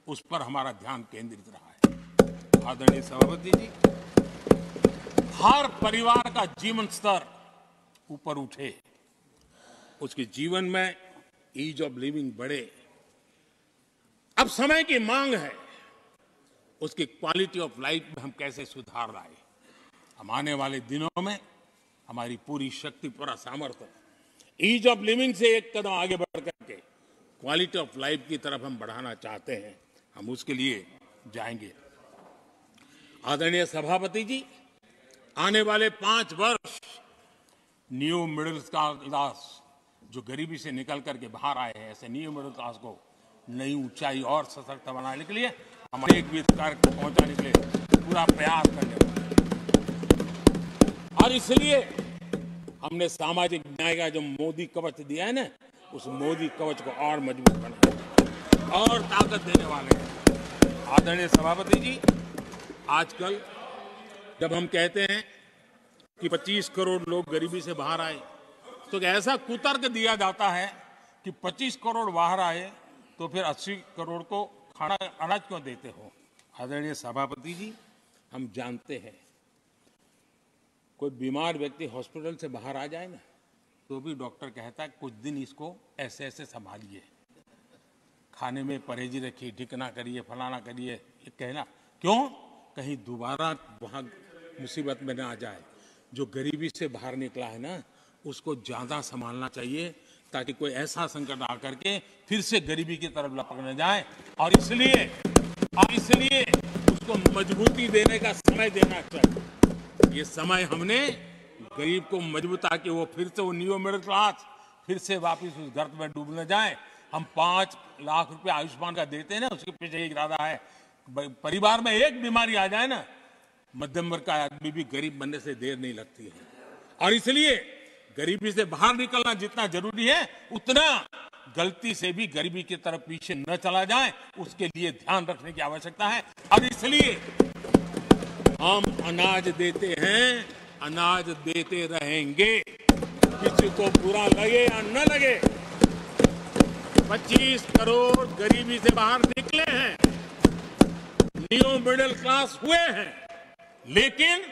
[SPEAKER 1] उस पर हमारा ध्यान केंद्रित रहा है। आदरणीय सभापति जी, हर परिवार का जीवन स्तर ऊपर उठे, उसके जीवन में ईज ऑफ लिविंग बढ़े। अब समय की मांग है उसकी क्वालिटी ऑफ लाइफ में हम कैसे सुधार लाए। हम आने वाले दिनों में हमारी पूरी शक्ति, पूरा सामर्थ्य ईज ऑफ लिविंग से एक कदम आगे बढ़ करके क्वालिटी ऑफ लाइफ की तरफ हम बढ़ाना चाहते हैं, हम उसके लिए जाएंगे। आदरणीय सभापति जी, आने वाले 5 वर्ष न्यू मिडिल क्लास, जो गरीबी से निकल करके बाहर आए हैं, ऐसे न्यू मिडिल क्लास को नई ऊंचाई और सशक्त बनाने के लिए हम एक भी कार्य पहुंचाने के लिए पूरा प्रयास करने वाले हैं। और इसलिए हमने सामाजिक न्याय का जो मोदी कवच दिया है ना, उस मोदी कवच को और मजबूत बनाए और ताकत देने वाले हैं। आदरणीय सभापति जी, आजकल जब हम कहते हैं कि 25 करोड़ लोग गरीबी से बाहर आए, तो ऐसा कुतर्क दिया जाता है कि 25 करोड़ बाहर आए तो फिर 80 करोड़ को खाना अनाज क्यों देते हो? आदरणीय सभापति जी, हम जानते हैं कोई बीमार व्यक्ति हॉस्पिटल से बाहर आ जाए ना, तो भी डॉक्टर कहता है कुछ दिन इसको ऐसे ऐसे संभालिए, खाने में परहेजी रखिए, ढिकना करिए, फलाना करिए, ये कहना क्यों? कहीं दोबारा वहाँ मुसीबत में ना आ जाए। जो गरीबी से बाहर निकला है ना, उसको ज़्यादा संभालना चाहिए, ताकि कोई ऐसा संकट आकर के फिर से गरीबी की तरफ लपक न जाए। और इसलिए उसको मजबूती देने का समय देना चाहिए। ये समय हमने गरीब को मजबूत, ताकि वो फिर से वो न्यू मिडिल क्लास फिर से वापस उस गर्त में डूब न जाए। हम 5 लाख रुपए आयुष्मान का देते हैं ना, उसके पीछे एक इरादा है, परिवार में एक बीमारी आ जाए ना, मध्यम वर्ग का आदमी भी गरीब बनने से देर नहीं लगती है। और इसलिए गरीबी से बाहर निकलना जितना जरूरी है, उतना गलती से भी गरीबी की तरफ पीछे न चला जाए, उसके लिए ध्यान रखने की आवश्यकता है। और इसलिए हम अनाज देते हैं, अनाज देते रहेंगे, किसी को बुरा लगे या न लगे। 25 करोड़ गरीबी से बाहर निकले हैं, न्यू मिडिल क्लास हुए हैं, लेकिन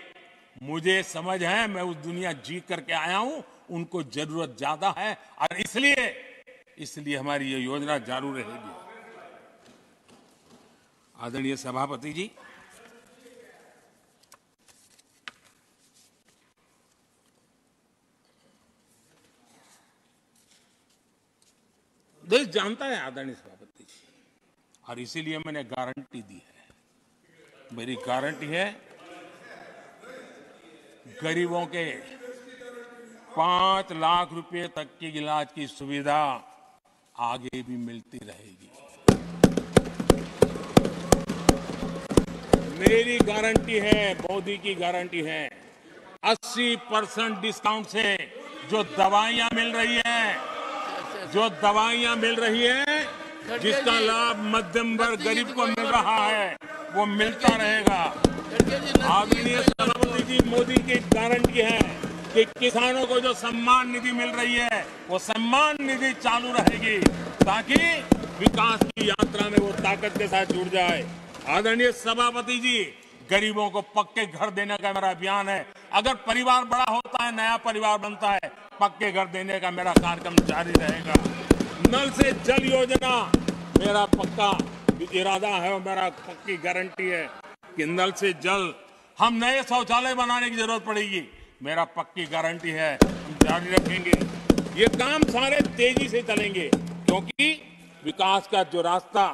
[SPEAKER 1] मुझे समझ है, मैं उस दुनिया जी करके आया हूं, उनको जरूरत ज्यादा है। और इसलिए हमारी ये योजना जारी रहेगी। आदरणीय सभापति जी, देश जानता है आदरणीय सभापति जी, और इसीलिए मैंने गारंटी दी है। मेरी गारंटी है, गरीबों के 5 लाख रुपए तक की इलाज की सुविधा आगे भी मिलती रहेगी। मेरी गारंटी है, मोदी की गारंटी है, 80% डिस्काउंट से जो दवाइयां मिल रही है, जिसका लाभ मध्यम वर्ग गरीब को मिल रहा है, वो मिलता रहेगा। आदरणीय सभापति जी, मोदी की गारंटी है कि किसानों को जो सम्मान निधि मिल रही है, वो सम्मान निधि चालू रहेगी, ताकि विकास की यात्रा में वो ताकत के साथ जुड़ जाए। आदरणीय सभापति जी, गरीबों को पक्के घर देने का मेरा अभियान है। अगर परिवार बड़ा होता है, नया परिवार बनता है, पक्के घर देने का मेरा कार्यक्रम जारी रहेगा। नल से जल योजना मेरा पक्का इरादा है और मेरा पक्की गारंटी है कि नल से जल, हम नए शौचालय बनाने की जरूरत पड़ेगी, मेरा पक्की गारंटी है, हम जारी रखेंगे। ये काम सारे तेजी से चलेंगे, क्योंकि विकास का जो रास्ता,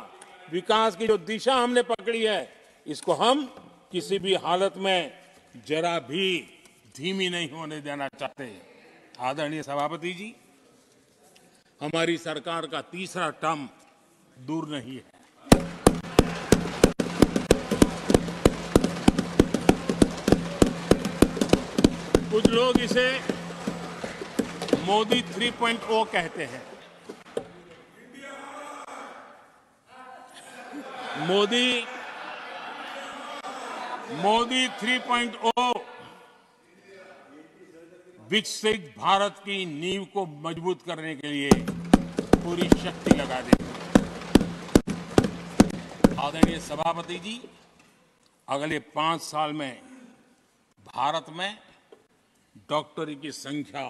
[SPEAKER 1] विकास की जो दिशा हमने पकड़ी है, इसको हम किसी भी हालत में जरा भी धीमी नहीं होने देना चाहते। आदरणीय सभापति जी, हमारी सरकार का तीसरा टर्म दूर नहीं है। कुछ लोग इसे मोदी 3.0 कहते हैं। मोदी 3.0 विकसित भारत की नींव को मजबूत करने के लिए पूरी शक्ति लगा देगी। आदरणीय सभापति जी, अगले 5 साल में भारत में डॉक्टरी की संख्या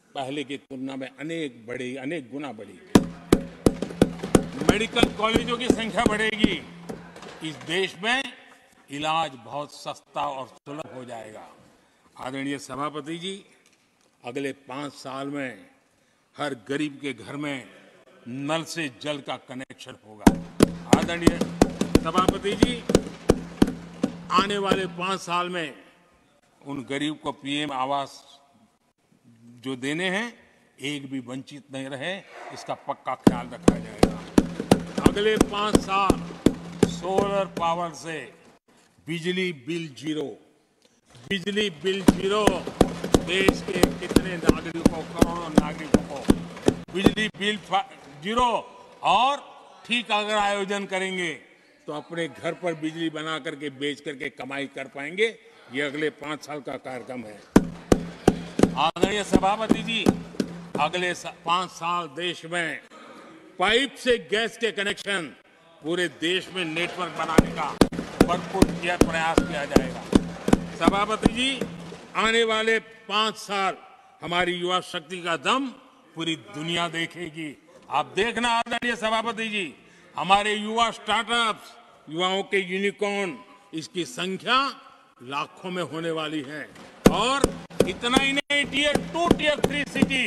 [SPEAKER 1] पहले की तुलना में अनेक गुना बढ़ेगी। मेडिकल कॉलेजों की संख्या बढ़ेगी। इस देश में इलाज बहुत सस्ता और सुलभ हो जाएगा। आदरणीय सभापति जी, अगले 5 साल में हर गरीब के घर में नल से जल का कनेक्शन होगा। आदरणीय सभापति जी, आने वाले 5 साल में उन गरीब को पीएम आवास जो देने हैं, एक भी वंचित नहीं रहे, इसका पक्का ख्याल रखा जाएगा। अगले 5 साल सोलर पावर से बिजली बिल जीरो, देश के कितने नागरिकों, करोड़ों नागरिकों को बिजली बिल जीरो। और ठीक अगर आयोजन करेंगे तो अपने घर पर बिजली बना करके बेच करके कमाई कर पाएंगे। ये अगले 5 साल का कार्यक्रम है। आदरणीय सभापति जी, अगले 5 साल देश में पाइप से गैस के कनेक्शन पूरे देश में नेटवर्क बनाने का भरपूर प्रयास किया जाएगा। सभापति जी, आने वाले 5 साल हमारी युवा शक्ति का दम पूरी दुनिया देखेगी। आप देखना आदरणीय सभापति जी, हमारे युवा स्टार्टअप्स, युवाओं के यूनिकॉर्न, इसकी संख्या लाखों में होने वाली है। और इतना ही नहीं, टियर 2, टियर 3 सिटी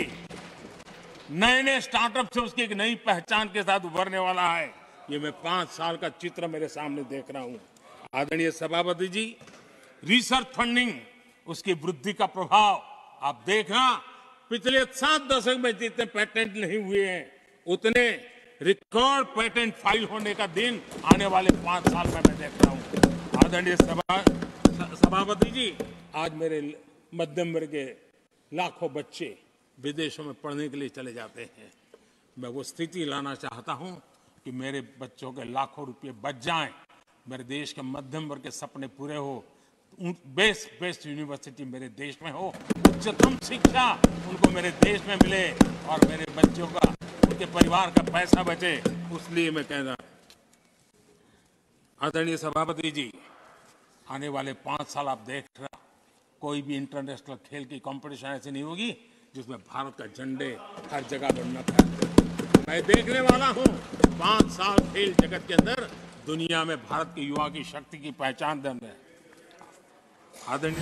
[SPEAKER 1] नए नए स्टार्टअप से उसकी एक नई पहचान के साथ उभरने वाला है। ये मैं 5 साल का चित्र मेरे सामने देख रहा हूं। आदरणीय सभापति जी, रिसर्च फंडिंग, उसकी वृद्धि का प्रभाव आप देखना, पिछले 7 दशक में जितने पेटेंट नहीं हुए हैं उतने रिकॉर्ड पेटेंट फाइल होने का दिन आने वाले 5 साल में मैं देख रहा हूं। आदरणीय सभापति जी, आज मेरे मध्यम वर्ग के लाखों बच्चे विदेशों में पढ़ने के लिए चले जाते हैं। मैं वो स्थिति लाना चाहता हूं कि मेरे बच्चों के लाखों रुपए बच जाएं, मेरे देश के मध्यम वर्ग के सपने पूरे हो, बेस्ट यूनिवर्सिटी मेरे देश में हो, उच्चतम शिक्षा उनको मेरे देश में मिले और मेरे बच्चों का, उनके परिवार का पैसा बचे। इसलिए मैं कह रहा हूं आदरणीय सभापति जी, आने वाले 5 साल आप देख रहे, कोई भी इंटरनेशनल खेल की कंपटीशन ऐसी नहीं होगी जिसमें भारत का झंडे हर जगह बढ़ना था। मैं देखने वाला हूं 5 साल खेल जगत के अंदर दुनिया में भारत के युवा की शक्ति की पहचान देने। आदरणीय